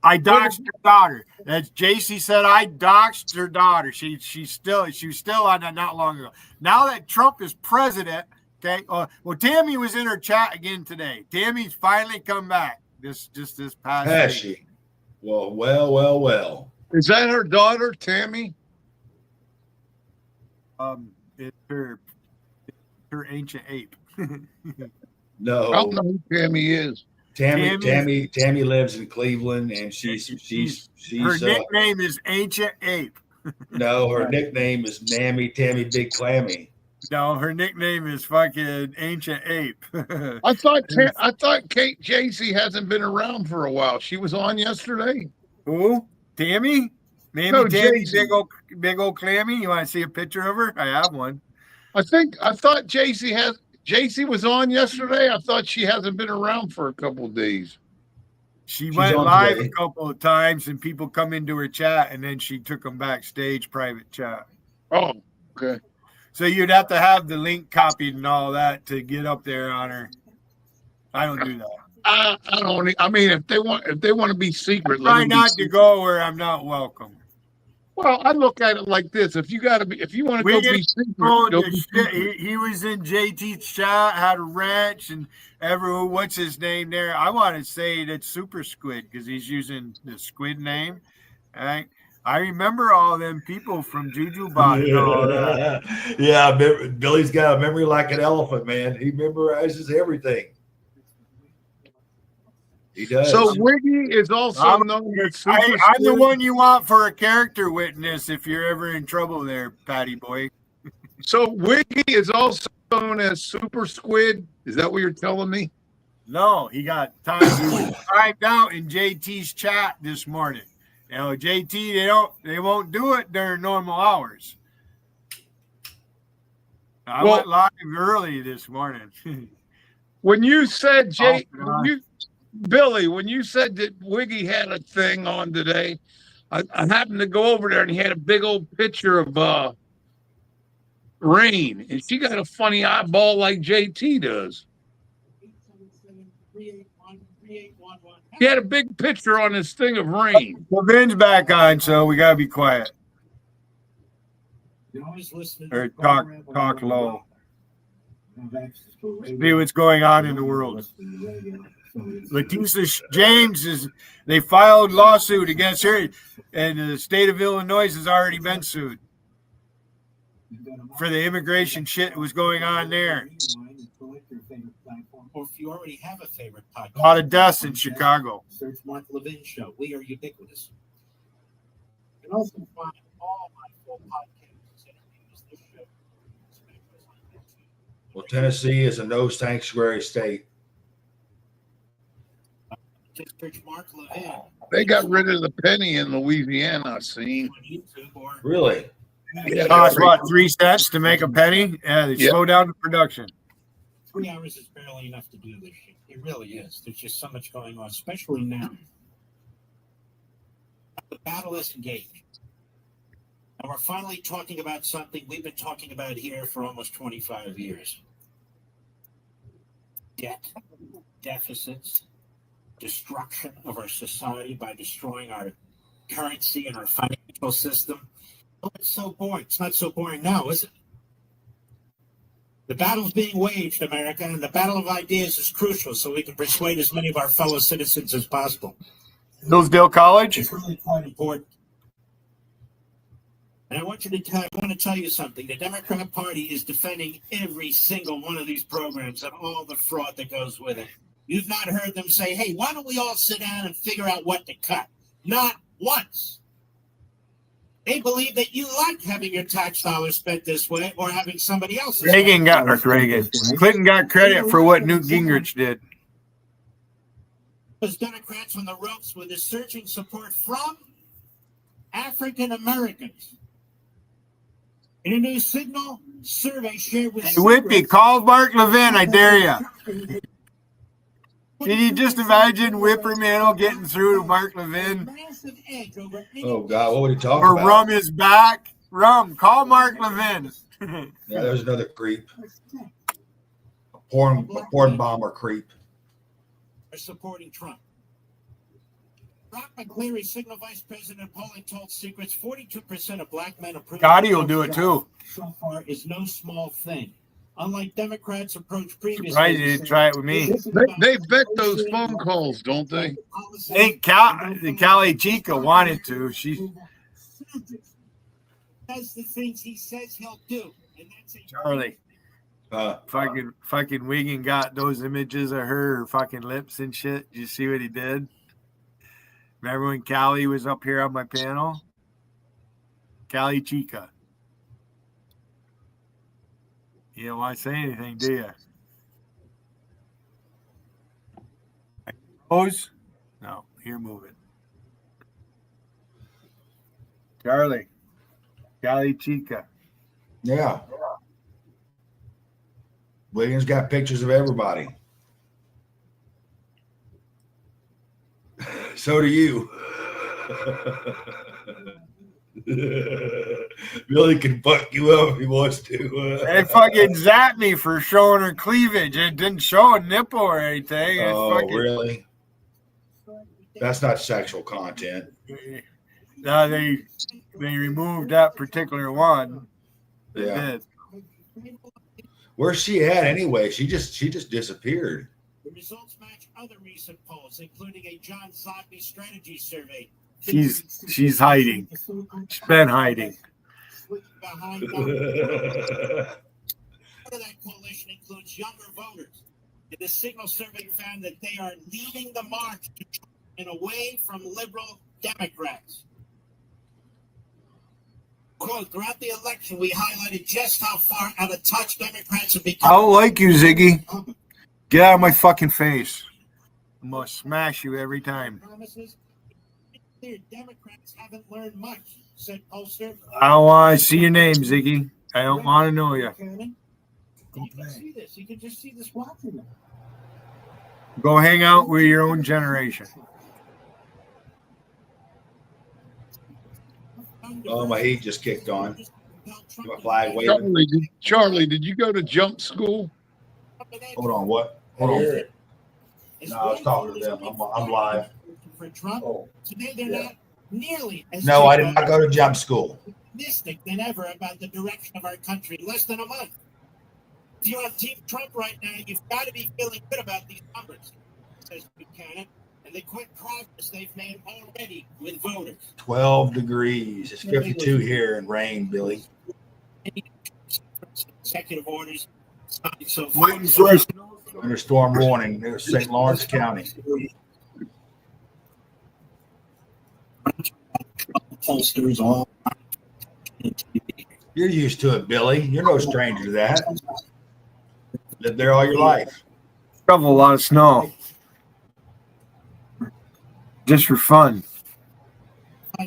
I doxed her daughter. As JC said, I doxed her daughter. She was still on that not long ago. Now that Trump is president, okay. Well, Tammy was in her chat again today. Tammy's finally come back. This past Has week. she? Well. Is that her daughter, Tammy? It's her ancient ape. No. I don't know who Tammy is. Tammy lives in Cleveland, and she's her nickname is Ancient Ape. No, her nickname is Nammy Tammy Big Clammy. No, her nickname is fucking Ancient Ape. I thought Kate JC hasn't been around for a while. She was on yesterday. Who? Tammy? Maybe No, Tammy, JC. big old clammy. You want to see a picture of her? I have one. I thought JC was on yesterday. I thought she hasn't been around for a couple of days. She's went live today a couple of times, and people come into her chat, and then she took them backstage private chat. Oh, okay. So you'd have to have the link copied and all that to get up there on her. I don't do that. I don't. I mean, if they want to be secret, try not to go where I'm not welcome. Well, I look at it like this: if you want to go be secret, he was in JT's chat, had a ranch, and everyone. What's his name there? I want to say that's Super Squid because he's using the squid name. Right? I remember all them people from JujuBot and all that. Yeah, Billy's got a memory like an elephant, man. He memorizes everything. He does. So Wiggy is also known as Super Squid. I'm the one you want for a character witness if you're ever in trouble there, Patty boy. So Wiggy is also known as Super Squid. Is that what you're telling me? No, he got timed. He was timed out in JT's chat this morning. You know, JT, they won't do it during normal hours. I went live early this morning. When you said Billy, when you said that Wiggy had a thing on today, I happened to go over there and he had a big old picture of Rain, and she got a funny eyeball like JT does. He had a big picture on this thing of Rain. Levin's back on, so we gotta be quiet. Or talk low. See what's going on in the world. Letitia James they filed lawsuit against her, and the state of Illinois has already been sued for the immigration shit that was going on there. Or if you already have a favorite podcast, A lot of deaths in Chicago. Search Mark Levin Show. We are ubiquitous. You can also find all my full podcasts. This show. Well, Tennessee is a no sanctuary state. Just search Mark Levin. They got rid of the penny in Louisiana, I've seen. Really? It costs what, 3 cents to make a penny? Yeah, they slow down the production. 3 hours is barely enough to do this shit. It really is. There's just so much going on, especially now. The battle is engaged. And we're finally talking about something we've been talking about here for almost 25 years. Debt, deficits, destruction of our society by destroying our currency and our financial system. Oh, it's so boring. It's not so boring now, is it? The battle's being waged, America, and the battle of ideas is crucial so we can persuade as many of our fellow citizens as possible. Hillsdale College? It's really quite important. And I want to tell you something. The Democrat Party is defending every single one of these programs and all the fraud that goes with it. You've not heard them say, hey, why don't we all sit down and figure out what to cut? Not once. They believe that you like having your tax dollars spent this way or having somebody else's. Clinton got credit for what Newt Gingrich did. Because Democrats on the ropes with a surging support from African Americans. In a new Signal survey shared with Whippy, call Mark Levin, I dare you. Can you just imagine Whipperman getting through to Mark Levin? Oh, God, what would he talk or about? Rum is back. Rum, call Mark Levin. Yeah, there's another creep. A porn bomber creep. Are supporting Trump. Brock McCleary, Signal Vice President polling told Secrets 42% of black men approve. Gotti will do it too. So far is no small thing. Unlike Democrats approached previously. Surprised you didn't try it with me. They vet those phone calls, don't they? I think Callie Chica wanted to. She does the things he says he'll do. And that's Charlie. Fucking Wiggin got those images of her fucking lips and shit. Did you see what he did? Remember when Callie was up here on my panel? Callie Chica. You don't want to say anything, do you? Rose? No, you're moving. Charlie. Callie Chica. Yeah. Williams got pictures of everybody. So do you. Billy can fuck you up if he wants to. They fucking zapped me for showing her cleavage. It didn't show a nipple or anything. Really? That's not sexual content. No, they removed that particular one. They did. Where's she at anyway? She just disappeared. The results match other recent polls, including a John Zogby strategy survey. She's hiding. She's been hiding. Part of that coalition includes younger voters. The Signal survey found that they are leading the march and away from liberal Democrats. Quote, throughout the election, we highlighted just how far out of touch Democrats have become. I don't like you, Ziggy. Get out of my fucking face. I'm going to smash you every time. Democrats haven't learned much, said pollster. I don't want to see your name, Ziggy. I don't want to know you. You can see this. You can just see this watching them. Go hang out with your own generation. Oh, my heat just kicked on. My flag waving. Charlie, did you go to jump school? Hold on, what? Hold on. No, I was talking to them. I'm live. For Trump, today they're not nearly as No, I did not go to jump school. optimistic than ever about the direction of our country in less than a month. If you're on Team Trump right now, you've got to be feeling good about these numbers, says Buchanan, and the quick progress they've made already with voters. 12 degrees. It's 52 here and rain, Billy. Executive orders signed so far. Under storm warning near St. Lawrence County. Pollsters all. You're used to it, Billy. You're no stranger to that. Lived there all your life. Shovel a lot of snow. Just for fun.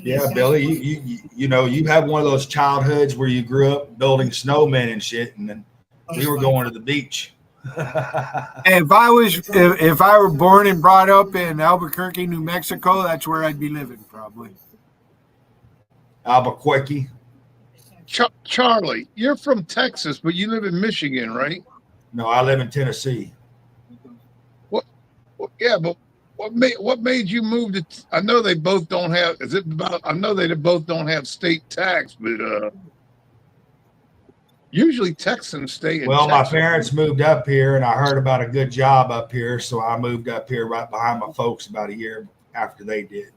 Yeah, Billy, you know, you have one of those childhoods where you grew up building snowmen and shit, and then we were going to the beach. If I were born and brought up in Albuquerque, New Mexico, that's where I'd be living probably. Albuquerque. Charlie, you're from Texas, but you live in Michigan, right? No, I live in Tennessee. Yeah, but what made you move to? I know they both don't have. Is it about? I know they both don't have state tax, but usually Texans stay in. Well, Texas. my parents moved up here, and I heard about a good job up here, so I moved up here right behind my folks about a year after they did.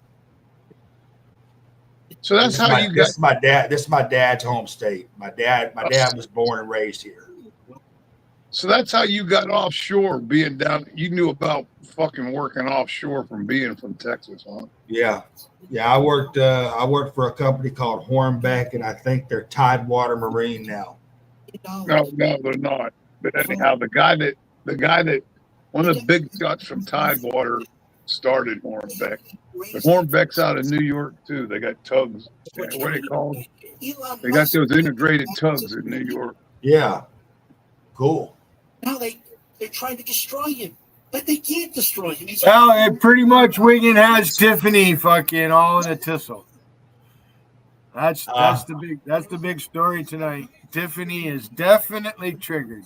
So that's how you got. This is my dad. This is my dad's home state. My dad was born and raised here. So that's how you got offshore, being down. You knew about fucking working offshore from being from Texas, huh? Yeah. I worked for a company called Hornbeck, and I think they're Tidewater Marine now. No, they're not. But anyhow, the guy that one of the big guts from Tidewater started Hornbeck. The Hornbeck's out of New York too. They got tugs. What do they call them? They got those integrated tugs in New York. Yeah. Cool. Now they're trying to destroy him, but they can't destroy him. Well, it pretty much Wiggin has Tiffany fucking all in a tissel. That's the big story tonight. Tiffany is definitely triggered.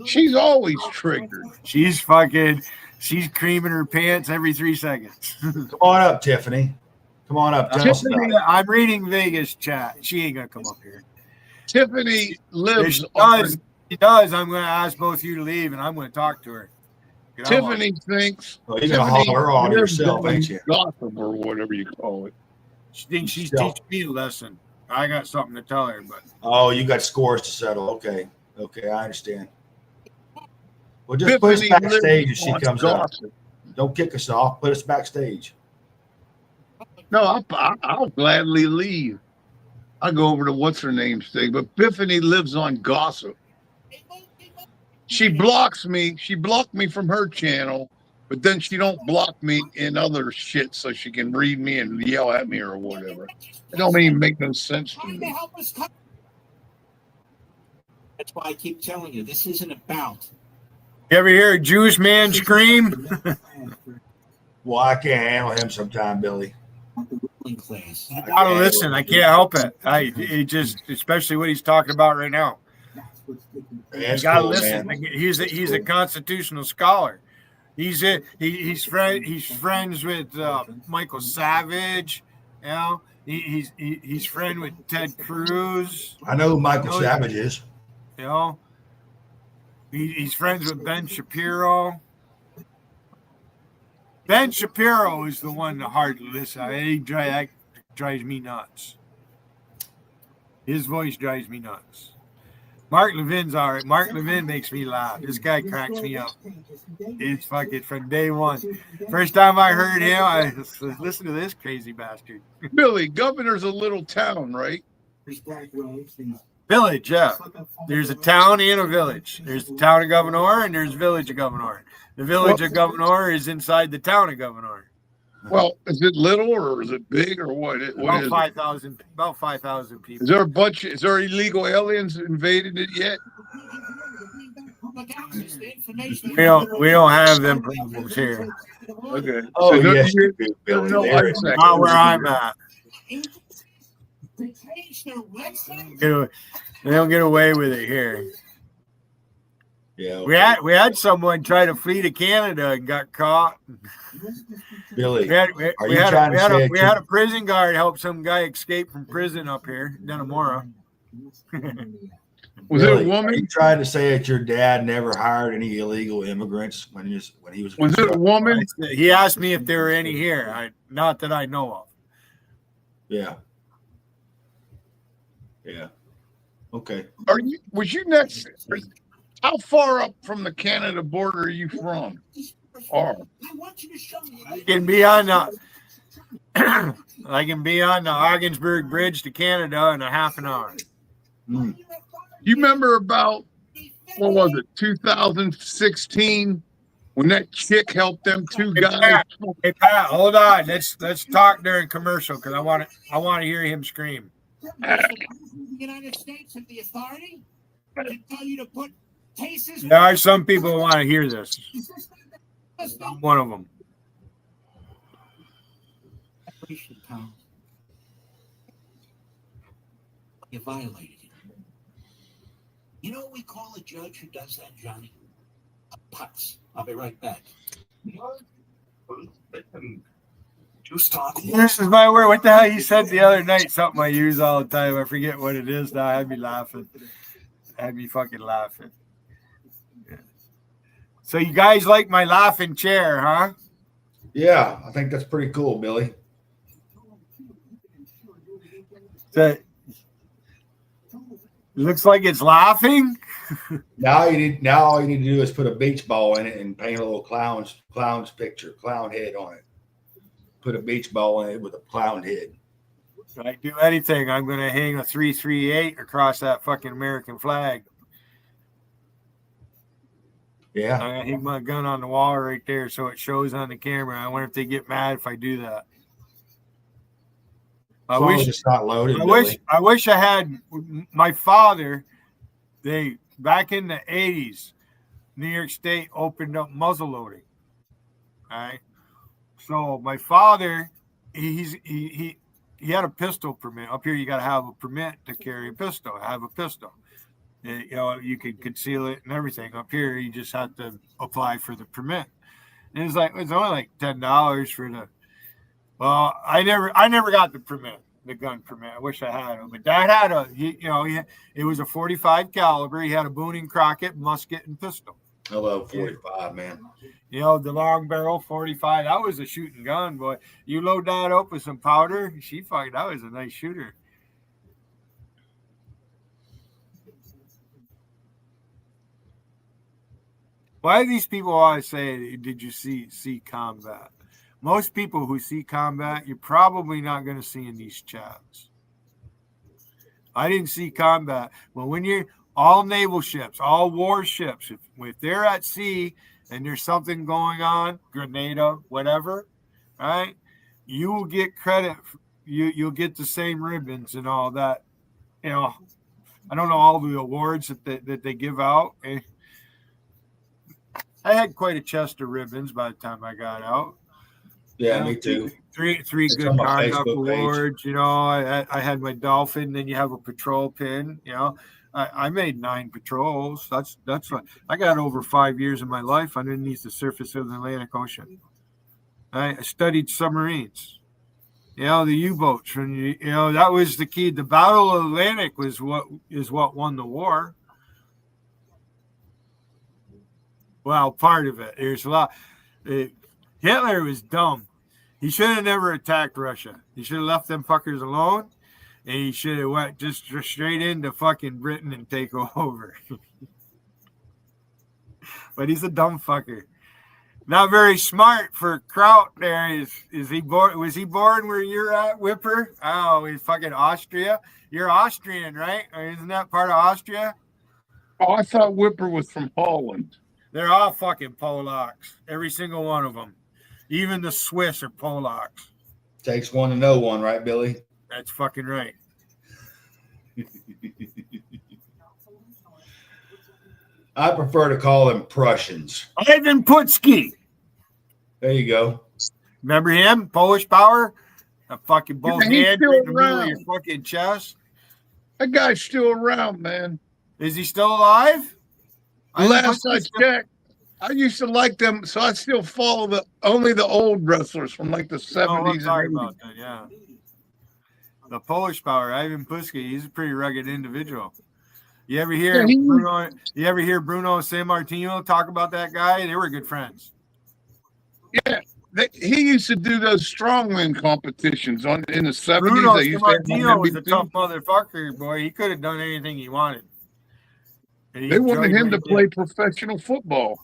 She's always triggered. She's creaming her pants every 3 seconds. Come on up, Tiffany. Come on up. Tiffany, I'm reading Vegas chat. She ain't gonna come up here. Tiffany lives. She does. I'm going to ask both of you to leave, and I'm going to talk to her. Tiffany thinks. Well, you're going to haul her on yourself, ain't you? Gossip or whatever you call it. She thinks she's teaching me a lesson. I got something to tell her, but. Oh, you got scores to settle. Okay. Okay, I understand. Well, just put us Biffany backstage as lives she on comes up. gossip. Don't kick us off. Put us backstage. No, I'll gladly leave. I go over to what's her name's thing, but Biffany lives on gossip. She blocks me. She blocked me from her channel, but then she don't block me in other shit so she can read me and yell at me or whatever. It don't even make no sense to me. That's why I keep telling you, this isn't about. You ever hear a Jewish man scream? Well, I can't handle him sometime, Billy. Class. I gotta listen. I can't help it. It just, especially what he's talking about right now. That's you gotta cool, listen. man. He's a constitutional scholar. He's friends with Michael Savage. You know, he's friend with Ted Cruz. I know who Michael Savage is. You know, he's friends with Ben Shapiro. Ben Shapiro is the one to hard to listen. That drives me nuts. His voice drives me nuts. Mark Levin's all right. Mark Levin makes me laugh. This guy cracks me up. It's fucking from day one. First time I heard him, I listen to this crazy bastard. Billy, Governor's a little town, right? Village, yeah. There's a town and a village. There's the town of Governor and there's village of Governor. The village of Governor is inside the town of Governor. Well, is it little or is it big or what? What is about 5,000. About 5,000 people. Is there a bunch? Is there illegal aliens invaded it yet? We don't have them problems here. Okay. Oh, So yes, you- you do, Billy. no, There I'm it is. saying- Not where I'm at. They don't get away with it here. Yeah. We had someone try to flee to Canada and got caught. Billy, We had a a prison guard help some guy escape from prison up here, Denimora. Was Billy, it a woman? Are you trying to say that your dad never hired any illegal immigrants when he was? Was it a woman? He asked me if there were any here. Not that I know of. Yeah. Yeah. Okay. Was you next? How far up from the Canada border are you from? Or I can be on the Ogdensburg Bridge to Canada in a half an hour. You remember about, what was it, 2016, when that chick helped them two guys? Hey Pat, hold on. Let's talk during commercial because I want to hear him scream. The United States have the authority to tell you to put cases. There are some people who want to hear this. I'm one of them. You violated it. You know what we call a judge who does that, Johnny? A putz. I'll be right back. Juice talk. This is my word. What the hell he said the other night? Something I use all the time. I forget what it is now. I'd be laughing. I'd be fucking laughing. Yeah. So you guys like my laughing chair, huh? Yeah, I think that's pretty cool, Billy. It looks like it's laughing. Now all you need to do is put a beach ball in it and paint a little clown's picture, clown head on it. Put a beach ball in it with a clown head. If I do anything, I'm going to hang a 338 across that fucking American flag. Yeah. I'm going to hang my gun on the wall right there so it shows on the camera. I wonder if they get mad if I do that. As long as it's not loaded. I wish I had my father. They back in the 80s, New York State opened up muzzle loading. All right. So my father, he had a pistol permit. Up here, you got to have a permit to carry a pistol. Have a pistol. You know, you can conceal it and everything. Up here, you just have to apply for the permit. And it's only like $10 for the. Well, I never got the permit, the gun permit. I wish I had it. But Dad had it was a 45 caliber. He had a Boone & Crockett musket and pistol. I love 45, man. You know, the long barrel 45. That was a shooting gun, boy. You load that up with some powder. That was a nice shooter. Why do these people always say, "Did you see combat?" Most people who see combat, you're probably not going to see in these chats. I didn't see combat. Well, when you're all naval ships, all warships, if they're at sea and there's something going on, Grenada, whatever, right? You will get credit. You'll get the same ribbons and all that. You know, I don't know all the awards that they give out. I had quite a chest of ribbons by the time I got out. Yeah, me too. Three It's good on my conduct Facebook page. awards. You know, I had my dolphin. Then you have a patrol pin. You know, I made 9 patrols. That's what I got over 5 years of my life underneath the surface of the Atlantic Ocean. I studied submarines. You know, the U-boats. You know, that was the key. The Battle of the Atlantic is what won the war. Well, part of it. There's a lot. Hitler was dumb. He should have never attacked Russia. He should have left them fuckers alone, and he should have went just straight into fucking Britain and take over. But he's a dumb fucker. Not very smart for Kraut there. Is he born? Was he born where you're at, Whipper? Oh, he's fucking Austria. You're Austrian, right? Or isn't that part of Austria? Oh, I thought Whipper was from Holland. They're all fucking Polacks. Every single one of them. Even the Swiss are Polacks. Takes one to know one, right, Billy? That's fucking right. I prefer to call them Prussians. Ivan Putski. There you go. Remember him? Polish Power? A fucking both he's hands still in the middle of around. your fucking chest. That guy's still around, man. Is he still alive? Last I checked, I used to like them, so I still follow only the old wrestlers from like the 70s. I'm sorry and 80s. about that, yeah. The Polish Power, Ivan Putski, he's a pretty rugged individual. You ever hear Bruno? You ever hear Bruno San Martino talk about that guy? They were good friends. Yeah, he used to do those strongman competitions in the 70s. Bruno They San used to have Martino was a NBC. tough motherfucker, boy. He could have done anything he wanted. And he They wanted enjoyed him what to he play did. professional football.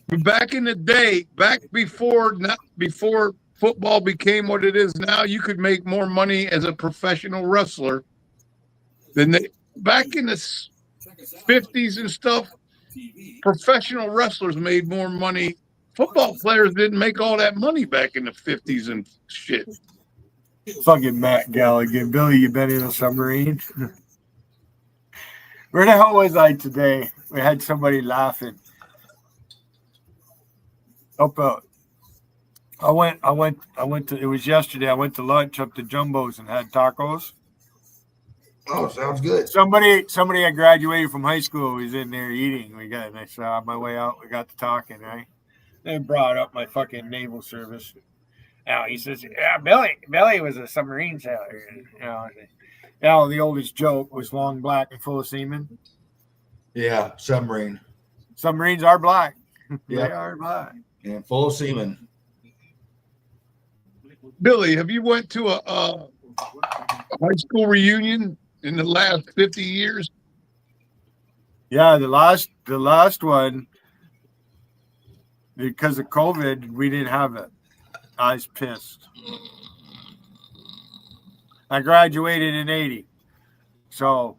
But back in the day, back before football became what it is now, you could make more money as a professional wrestler than back in the 50s and stuff. Professional wrestlers made more money. Football players didn't make all that money back in the 50s and shit. Fucking Matt Galligan. Billy, you been in a submarine? Where the hell was I today? We had somebody laughing. I went to, it was yesterday. I went to lunch up to Jumbo's and had tacos. Oh, sounds good. Somebody I graduated from high school was in there eating. And I saw on my way out, we got to talking, right? They brought up my fucking naval service. Now he says, yeah, Billy was a submarine sailor. The oldest joke was long, black, and full of semen. Yeah, submarine. Submarines are black. Yeah. They are black. And full of semen. Billy, have you went to a high school reunion in the last 50 years? Yeah, the last one, because of COVID, we didn't have it. I was pissed. I graduated in 80. So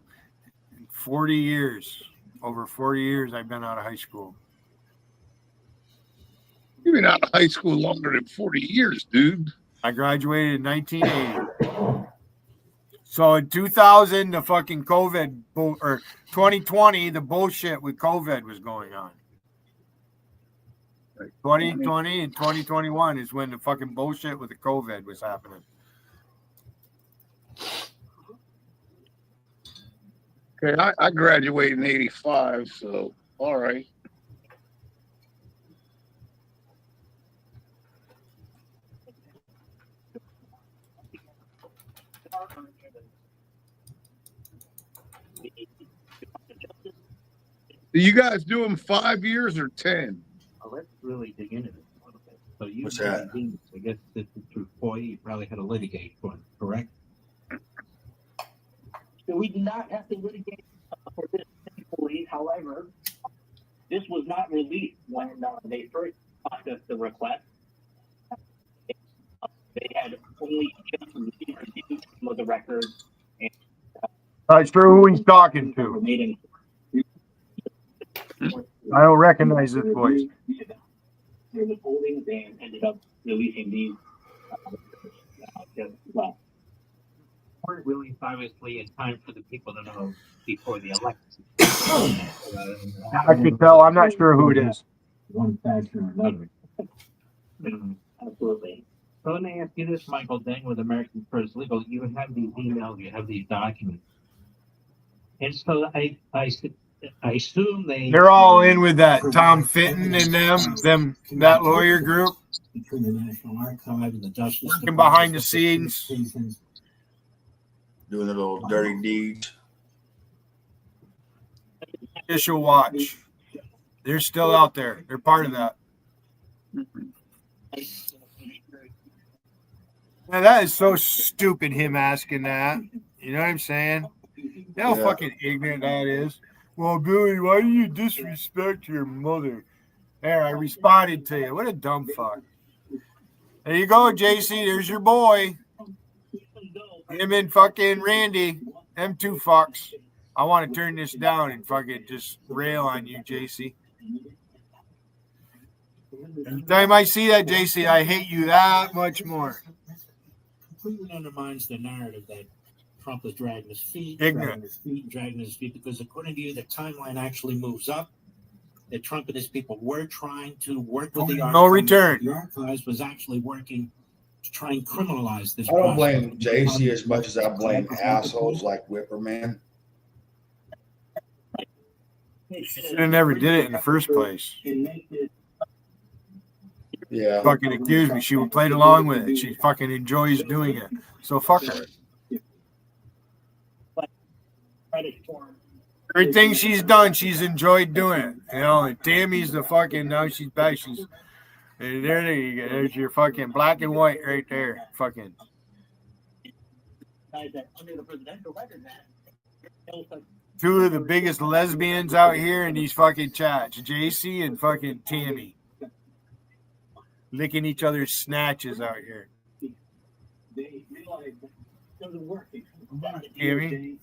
40 years, over 40 years, I've been out of high school. You've been out of high school longer than 40 years, dude. I graduated in 1980. So in 2000, the fucking COVID, or 2020, the bullshit with COVID was going on. 2020 and 2021 is when the fucking bullshit with the COVID was happening. Okay, I graduated in 85, so all right. Do you guys do them 5 years or 10? Let's really dig into this a little bit. So you, What's that? I guess this is through FOIA, you probably had to litigate for it, correct? So we did not have to litigate for this employee. However, this was not released when they first processed the request. They had only just reviewed some of the records. And, not sure who he's talking to. I don't recognize this voice. They're withholding and ended up releasing these. Well, weren't released obviously in time for the people to know before the election. I could tell. I'm not sure who it is. One fashion or another. Absolutely. So let me ask you this, Michael Deng with American First Legal. You have these emails, you have these documents. And so I assume They're all in with that Tom Fitton and them that lawyer group. Between the National Archive and the Justice working behind the scenes, doing the little dirty deeds. Official watch. They're still out there. They're part of that. Now that is so stupid, him asking that. You know what I'm saying? You know how fucking ignorant that is. Well, Billy, why do you disrespect your mother? There, I responded to you. What a dumb fuck. There you go, JC. There's your boy. Him and fucking Randy. Them two fucks. I want to turn this down and fucking just rail on you, JC. Every time I see that, JC, I hate you that much more. Completely undermines the narrative that Trump is dragging his feet, Ignorant. dragging his feet, because according to you, the timeline actually moves up. That Trump and his people were trying to work with the archives. No return. The archives was actually working to try and criminalize this. I don't blame JC as much as I blame assholes like Whipperman. Should have never did it in the first place. Yeah. Fucking accused me. She played along with it. She fucking enjoys doing it. So fuck her. Everything she's done, she's enjoyed doing it. You know, and Tammy's the fucking, now she's back. She's, there you go. There's your fucking black and white right there. Fucking. Two of the biggest lesbians out here in these fucking chats. JC and fucking Tammy. Licking each other's snatches out here. Tammy?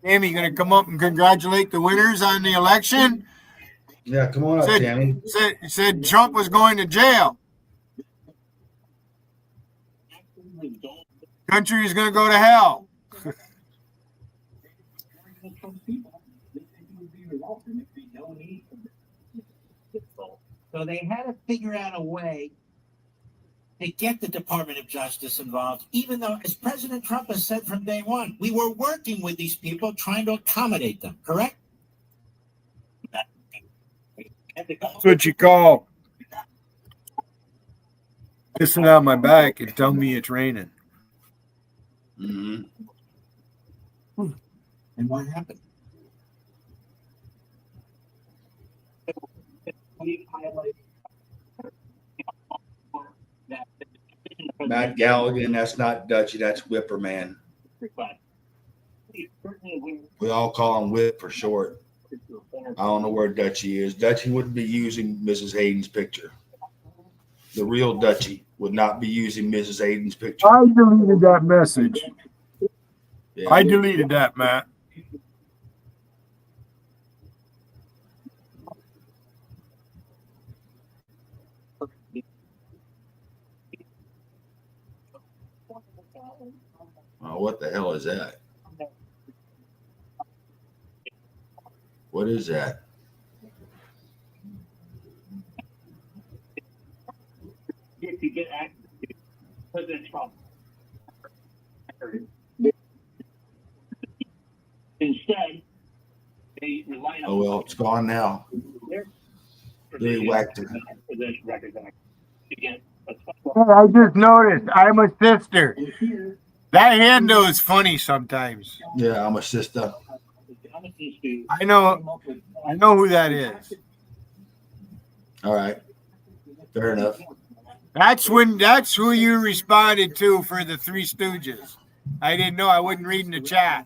Tammy, you gonna come up and congratulate the winners on the election? Yeah, come on up, Tammy. Said Trump was going to jail. Country is gonna go to hell. So they had to figure out a way to get the Department of Justice involved, even though, as President Trump has said from day one, we were working with these people trying to accommodate them, correct? That's what you call pissing out my back and tell me it's raining. Mm-hmm. And what happened? Matt Galligan, that's not Dutchy, that's Whipperman. We all call him Whip for short. I don't know where Dutchy is. Dutchy wouldn't be using Mrs. Hayden's picture. The real Dutchy would not be using Mrs. Hayden's picture. I deleted that message. Yeah. I deleted that, Matt. Oh, what the hell is that? What is that? To get access to President Trump. Instead, they relied on. Oh, well, it's gone now. They whacked it. I just noticed I'm a sister. That handle is funny sometimes. Yeah, I'm a sister. I know who that is. All right. Fair enough. That's who you responded to for the Three Stooges. I didn't know. I wasn't reading the chat.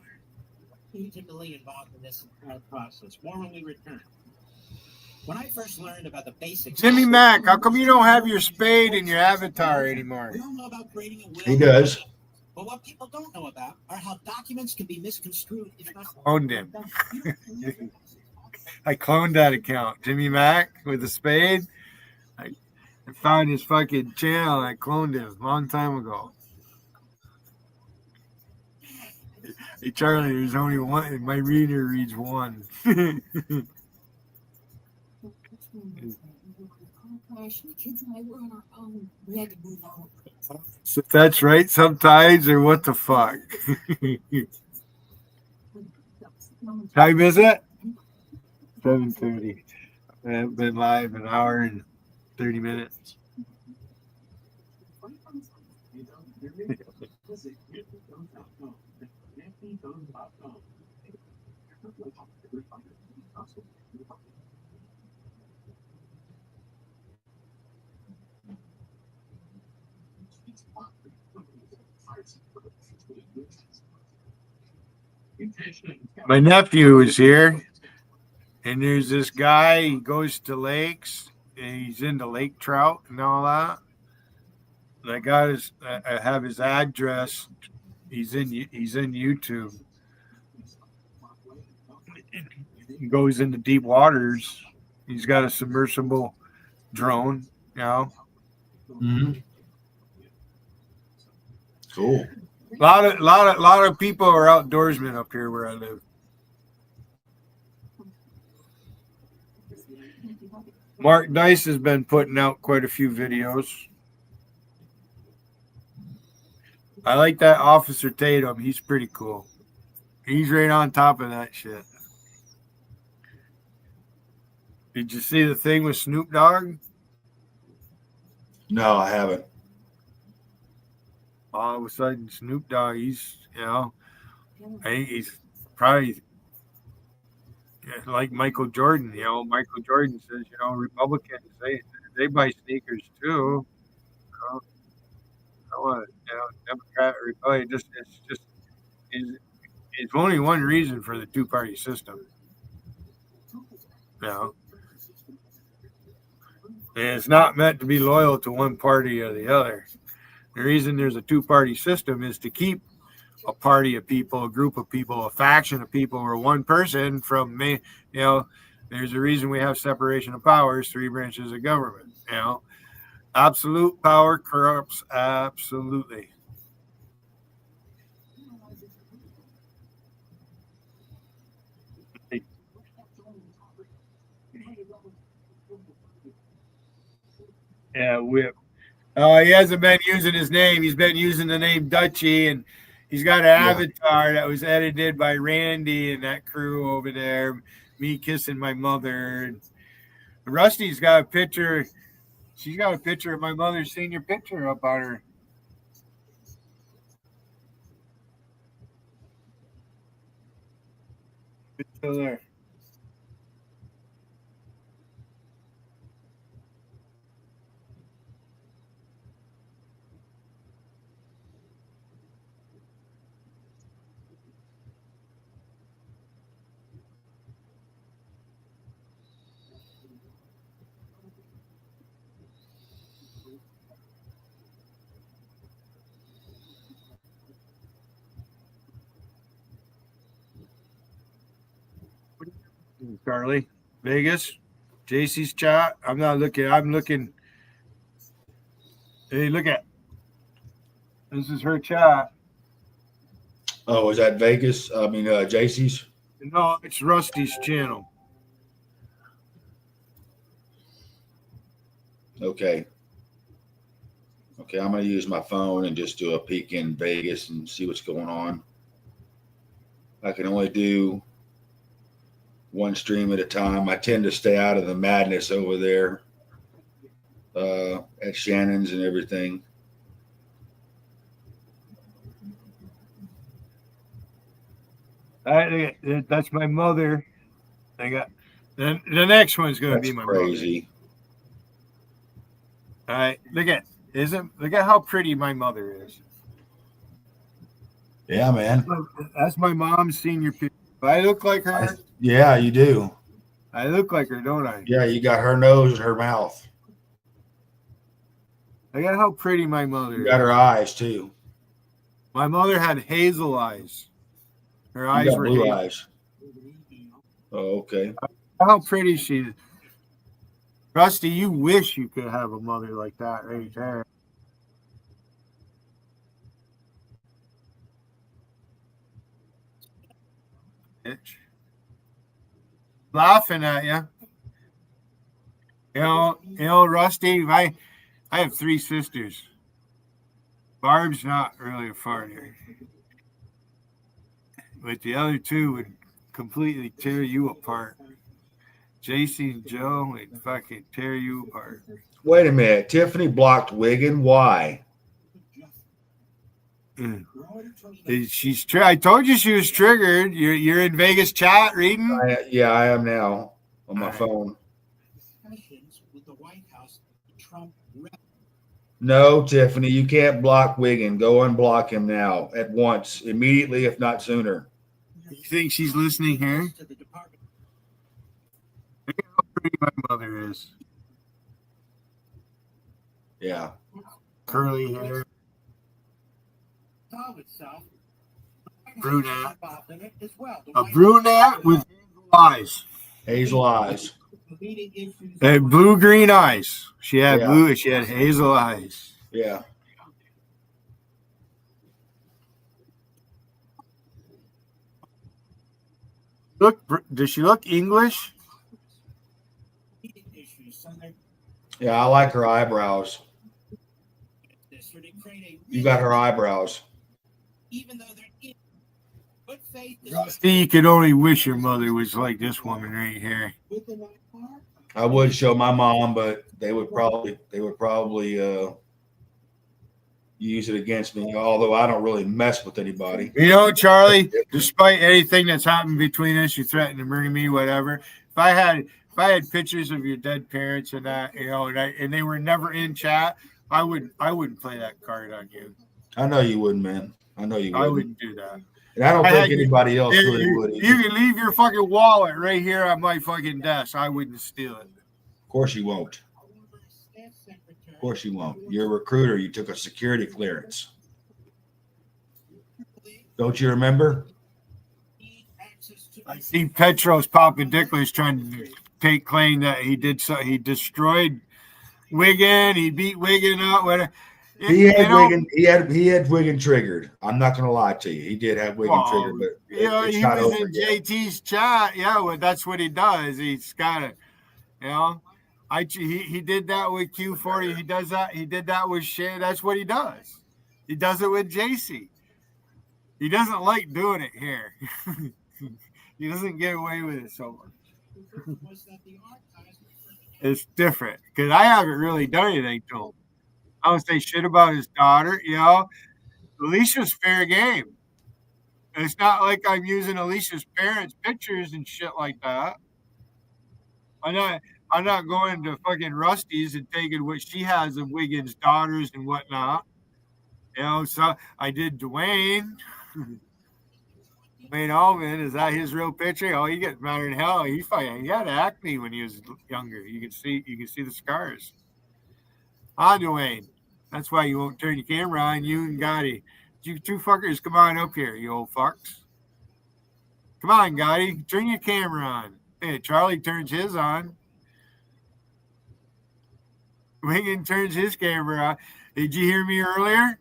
Intimately involved in this entire process. More when we return. When I first learned about the basics, Jimmy Mack, how come you don't have your spade in your avatar anymore? we all know about creating a will. He does. But what people don't know about are how documents can be misconstrued. If not Cloned him. I cloned that account. Jimmy Mack with a spade. I found his fucking channel and I cloned him a long time ago. Hey, Charlie, there's only one. My reader reads one. So that's right sometimes, or what the fuck? Time is it? 7:30. I've been live an hour and 30 minutes. My nephew is here, and there's this guy. He goes to lakes, and he's into lake trout and all that. And I have his address. He's in YouTube. He goes into deep waters. He's got a submersible drone now. Mm-hmm. Cool. A lot of people are outdoorsmen up here where I live. Mark Dice has been putting out quite a few videos. I like that Officer Tatum. He's pretty cool. He's right on top of that shit. Did you see the thing with Snoop Dogg? No, I haven't. All of a sudden, Snoop Dogg, he's, I think he's probably like Michael Jordan. Michael Jordan says, Republicans, they buy sneakers too. Democrat, Republican, it's only one reason for the two-party system. And it's not meant to be loyal to one party or the other. The reason there's a two-party system is to keep a party of people, a group of people, a faction of people, or one person from me. There's a reason we have separation of powers, 3 branches of government. Absolute power corrupts absolutely. Yeah, Whip. He hasn't been using his name. He's been using the name Dutchie, and he's got an avatar that was edited by Randy and that crew over there. Me kissing my mother. And Rusty's got a picture. She's got a picture of my mother's senior picture up on her. It's still there. Charlie, Vegas, JC's chat. I'm not looking. I'm looking. Hey, look at. This is her chat. Oh, is that Vegas? JC's? No, it's Rusty's channel. Okay. I'm going to use my phone and just do a peek in Vegas and see what's going on. I can only do one stream at a time. I tend to stay out of the madness over there at Shannon's and everything. That's my mother. I got then the next one's going to be my crazy. Mother. All right, look at how pretty my mother is. Yeah, man. That's my mom's senior picture. I look like her. Yeah, you do. I look like her, don't I? Yeah, you got her nose and her mouth. I got how pretty my mother You got her is. eyes too. My mother had hazel eyes. Her You eyes got were blue hazel. eyes. Oh, okay. How pretty she is. Rusty, you wish you could have a mother like that right there. Bitch. Laughing at you. You know, Rusty, I have 3 sisters. Barb's not really a farter. But the other 2 would completely tear you apart. JC and Joe would fucking tear you apart. Wait a minute. Tiffany blocked Wiggin. Why? She's I told you she was triggered. You're in Vegas chat reading? Yeah, I am now on my phone. No, Tiffany, you can't block Wiggin. Go unblock him now at once, immediately, if not sooner. You think she's listening here? Look at how pretty my mother is. Yeah. Curly hair. Brunette. A brunette with hazel eyes. Hazel eyes. And blue-green eyes. She had Yeah. blue. She had hazel eyes. Yeah. Look, does she look English? Yeah, I like her eyebrows. You got her eyebrows. See, you could only wish your mother was like this woman right here. I would show my mom, but they would probably use it against me. Although I don't really mess with anybody. You know, Charlie, despite anything that's happened between us, you threatened to murder me, whatever. If I had pictures of your dead parents and that, you know, and they were never in chat, I wouldn't play that card on you. I know you wouldn't, man. I know you wouldn't. I wouldn't do that. And I don't think anybody else really would. You can leave your fucking wallet right here on my fucking desk. I wouldn't steal it. Of course you won't. Of course you won't. You're a recruiter. You took a security clearance. Don't you remember? I see Petros Papadiklis trying to take claim that he did so. He destroyed Wiggin. He beat Wiggin up. Whatever. He had Wiggin triggered. I'm not going to lie to you. He did have Wiggin triggered, but he was in JT's chat. Yeah, well, that's what he does. He's got it. You know, he did that with Q40. He does that. He did that with Shay. That's what he does. He does it with JC. He doesn't like doing it here. He doesn't get away with it so much. It's different because I haven't really done anything to him. I don't say shit about his daughter, you know. Alicia's fair game. It's not like I'm using Alicia's parents' pictures and shit like that. I'm not going to fucking Rusty's and taking what she has of Wiggins' daughters and whatnot. You know, so I did Dwayne. Dwayne Allman, is that his real picture? Oh, he gets madder than hell. He had acne when he was younger. You can see the scars. Dwayne. That's why you won't turn your camera on, you and Gotti. You 2 fuckers, come on up here, you old fucks. Come on, Gotti, turn your camera on. Hey, Charlie turns his on. Wiggin turns his camera on. Did you hear me earlier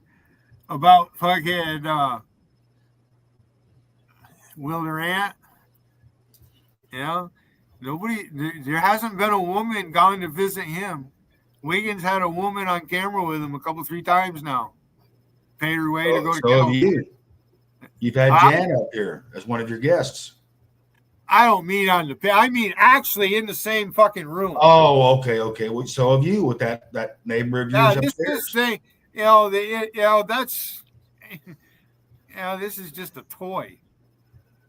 about fucking Will Durant? You know, there hasn't been a woman gone to visit him. Wiggins had a woman on camera with him 3 times now. Paid her way to go to California. You've had Jan up here as one of your guests. I don't mean I mean actually in the same fucking room. Oh, okay. Well, so have you with that neighbor of yours upstairs. This thing, that's this is just a toy.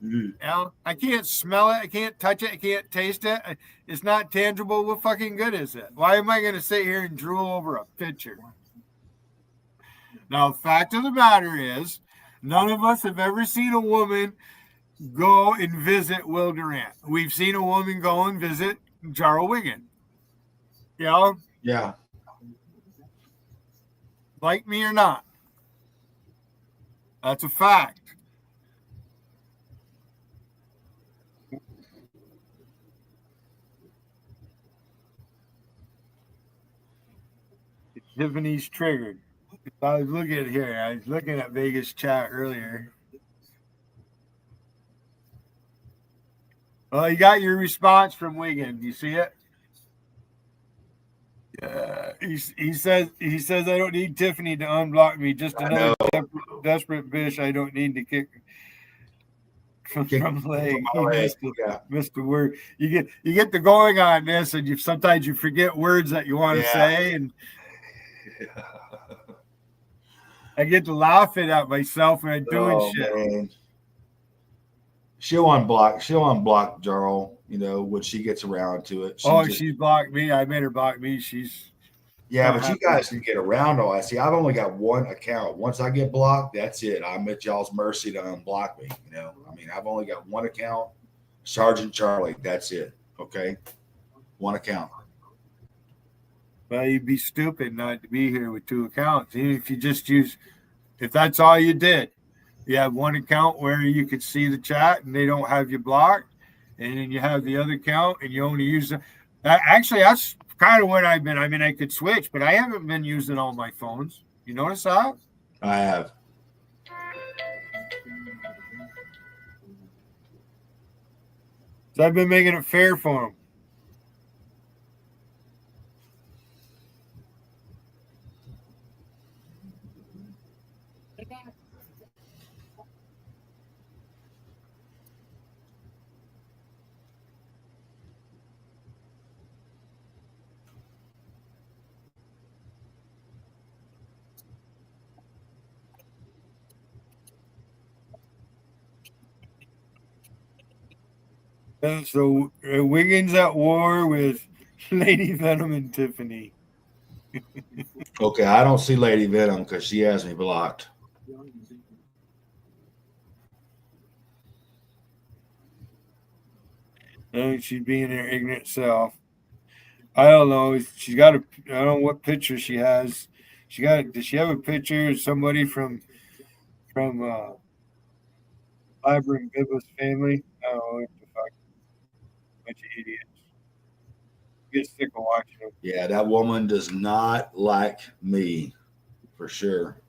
Mm-hmm. I can't smell it. I can't touch it. I can't taste it. It's not tangible. What fucking good is it? Why am I going to sit here and drool over a picture? Now, the fact of the matter is, None of us have ever seen a woman go and visit Will Durant. We've seen a woman go and visit Jarl Wiggin. You know, Yeah. like me or not. That's a fact. Tiffany's triggered. I was looking at here. I was looking at Vegas chat earlier. Well, you got your response from Wiggin. Do you see it? He says I don't need Tiffany to unblock me. Just another desperate bitch. I don't need to kick from leg. He missed the word. You get the going on this, and sometimes you forget words that you want to say, and I get to laughing at myself when I'm doing shit. Man. She'll unblock Jarl, when she gets around to it. She's blocked me. I made her block me. But you guys can get around all that. See, I've only got one account. Once I get blocked, that's it. I'm at y'all's mercy to unblock me. I've only got one account, Sergeant Charlie. That's it. Okay, one account. Well, you'd be stupid not to be here with two accounts. Even if you just if that's all you did. You have one account where you could see the chat and they don't have you blocked, and then you have the other account and you only use it. Actually, that's kind of what I've been. I could switch, but I haven't been using all my phones. You notice that? I have. So I've been making it fair for them. So Wiggins at war with Lady Venom and Tiffany. Okay, I don't see Lady Venom because she has me blocked. She's being her ignorant self. I don't know. She's got I don't know what picture she has. Does she have a picture of somebody from Liber and Bibba's family? I don't know what the fuck. Bunch of idiots. Get sick of watching them. Yeah, that woman does not like me, for sure.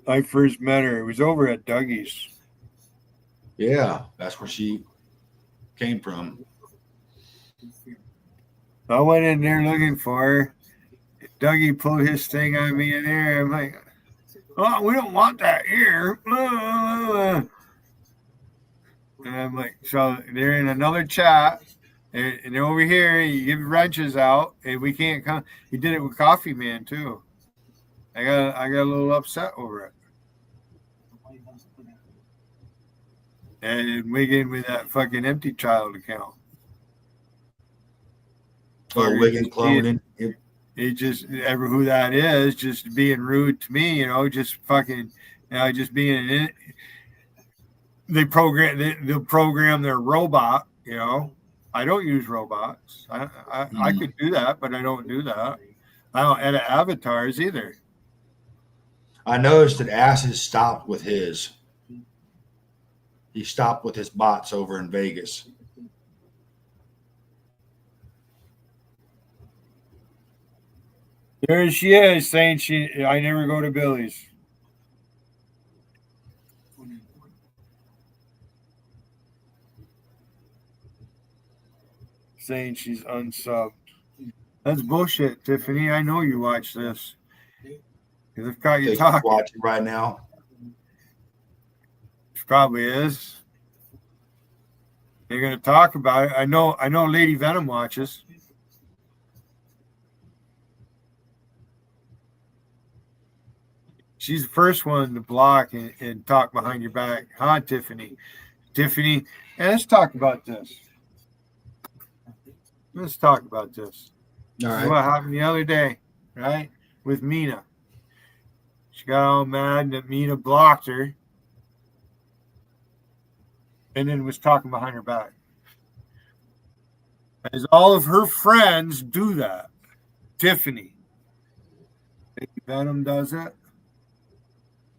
I first met her. It was over at Dougie's. Yeah, that's where she came from. I went in there looking for her. Dougie pulled his thing on me in there. I'm like, oh, we don't want that here. And I'm like, so they're in another chat. And they're over here. You give wrenches out, and we can't come. He did it with Coffee Man too. I got a little upset over it. And Wiggin with that fucking empty child account. Wiggin cloning. It just ever who that is, just being rude to me, just fucking, just being they'll program their robot, I don't use robots. I could do that, but I don't do that. I don't edit avatars either. I noticed that Acid stopped with his. He stopped with his bots over in Vegas. There she is saying I never go to Billy's. Saying she's unsubbed. That's bullshit, Tiffany. I know you watch this. I've got you talking. Watching right now. She probably is. They're gonna talk about it. I know Lady Venom watches. She's the first one to block and talk behind your back. Huh, Tiffany? Tiffany, and let's talk about this. Let's talk about this. All right. This is what happened the other day, right? With Mina. She got all mad that Mina blocked her and then was talking behind her back. As all of her friends do that. Tiffany. Venom does it.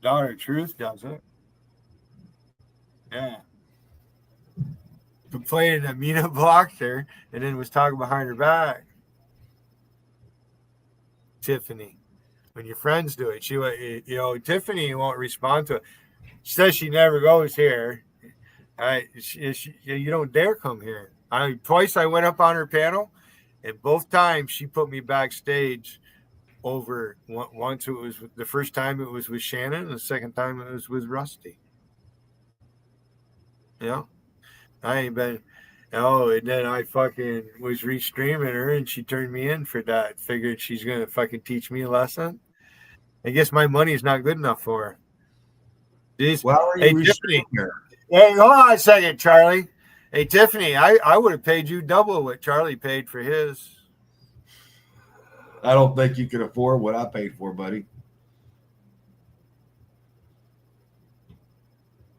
Daughter of Truth does it. Yeah. Complaining that Mina blocked her and then was talking behind her back. Tiffany. When your friends do it, Tiffany won't respond to it. She says she never goes here. You don't dare come here. Twice I went up on her panel, and both times she put me backstage. Over once it was the first time it was with Shannon, and the second time it was with Rusty. I ain't been. Oh, and then I fucking was restreaming her, and she turned me in for that. Figured she's gonna fucking teach me a lesson. I guess my money is not good enough for her. Jeez. Well, Hey, Tiffany. Hey, hold on a second, Charlie. Hey, Tiffany, I would have paid you double what Charlie paid for his. I don't think you can afford what I paid for, buddy.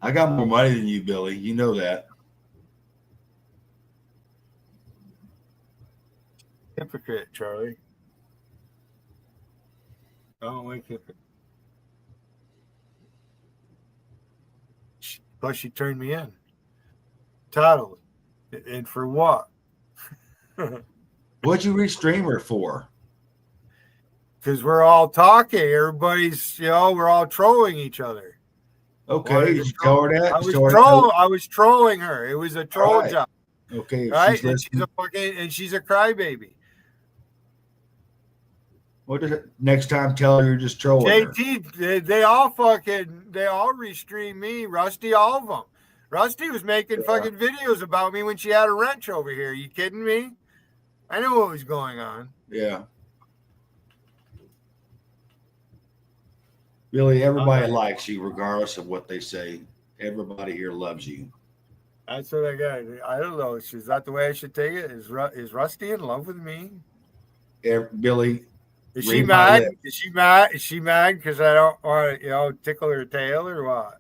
I got more money than you, Billy. You know that. Hypocrite, Charlie. Oh, wait, hypocrite. Plus, she turned me in. Titled. And for what? What'd you restream her for? Because we're all talking. Everybody's, we're all trolling each other. Okay, did you tell her that? I was trolling her. It was a troll job. Okay, right? She's a crybaby. What did it, next time tell her you're just trolling her? JT, they all restream me. Rusty, all of them. Rusty was making fucking videos about me when she had a wrench over here. You kidding me? I knew what was going on. Yeah. Billy, everybody likes you regardless of what they say. Everybody here loves you. That's what I got. I don't know. Is that the way I should take it? Is Rusty in love with me? Billy, is she mad? Is she mad? Is she mad because I don't want to, tickle her tail or what?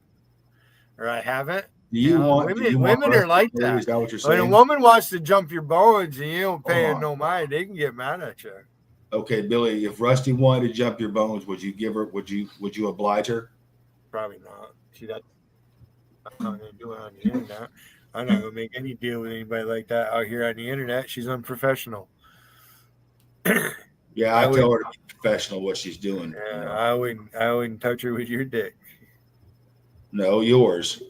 Or I haven't? Women are like that. Is that what you're When saying? a woman wants to jump your bones and you don't pay her no mind, they can get mad at you. Okay, Billy, if Rusty wanted to jump your bones, would you oblige her? Probably not. I'm not going to do it on the internet. I'm not going to make any deal with anybody like that out here on the internet. She's unprofessional. Yeah, I tell her to be professional what she's doing. Yeah, I wouldn't touch her with your dick. No, yours.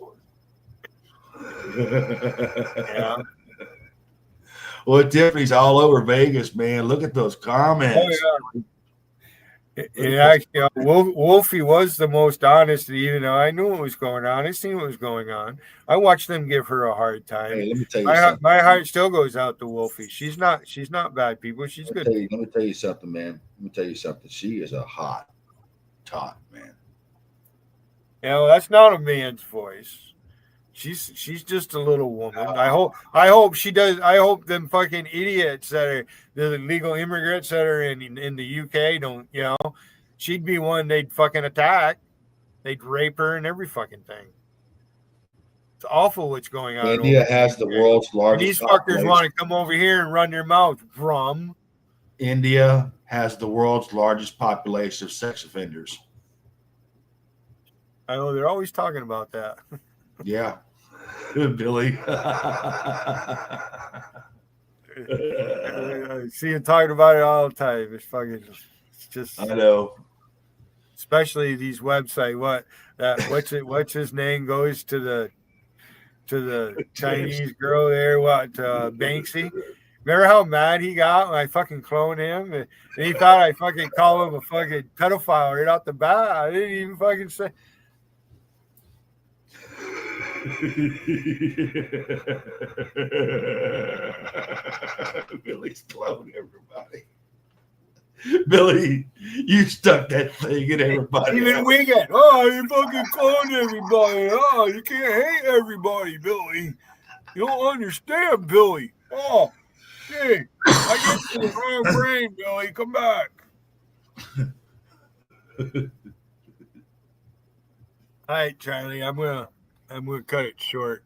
Yeah. Well, Tiffany's all over Vegas, man. Look at those comments. Oh, yeah. Actually, Wolfie was the most honest. Even though I knew what was going on, I seen what was going on. I watched them give her a hard time. Hey, let me tell you something. My heart still goes out to Wolfie. She's not bad people. She's good. Let me tell you something, man. Let me tell you something. She is a hot man. That's not a man's voice. She's just a little woman. I hope she does. I hope them fucking idiots that are the illegal immigrants that are in the UK don't. She'd be one they'd fucking attack. They'd rape her and every fucking thing. It's awful what's going on. India has the world's largest. These fuckers want to come over here and run their mouth. Drum. India has the world's largest population of sex offenders. I know they're always talking about that. Yeah. Billy. I see him talking about it all the time. It's just. I know. Especially these websites. What's his name goes to the Chinese girl there? Banksy. Remember how mad he got when I fucking cloned him? And he thought I fucking called him a fucking pedophile right off the bat. I didn't even fucking say. Billy's cloned everybody. Billy, you stuck that thing in everybody. Even Wigan. Oh, you fucking cloned everybody. Oh, you can't hate everybody, Billy. You don't understand, Billy. Oh, hey, I get to the wrong brain, Billy. Come back. All right, Charlie. I'm gonna cut it short.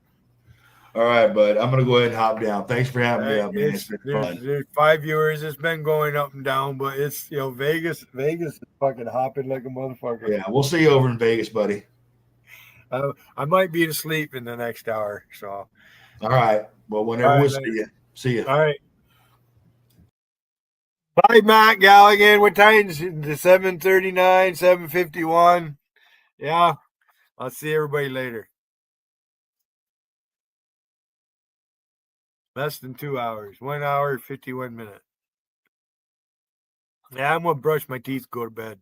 All right, bud. I'm gonna go ahead and hop down. Thanks for having me up, man. It's been fun. There's 5 viewers. It's been going up and down, but it's Vegas is fucking hopping like a motherfucker. Yeah, we'll see you over in Vegas, buddy. I might be asleep in the next hour. So, all right. Well, whenever we'll see you. See you. All right. Bye, Matt Galligan. What time is it? 7:39, 7:51. Yeah. I'll see everybody later. Less than 2 hours. 1 hour, 51 minutes. Yeah, I'm gonna brush my teeth, go to bed.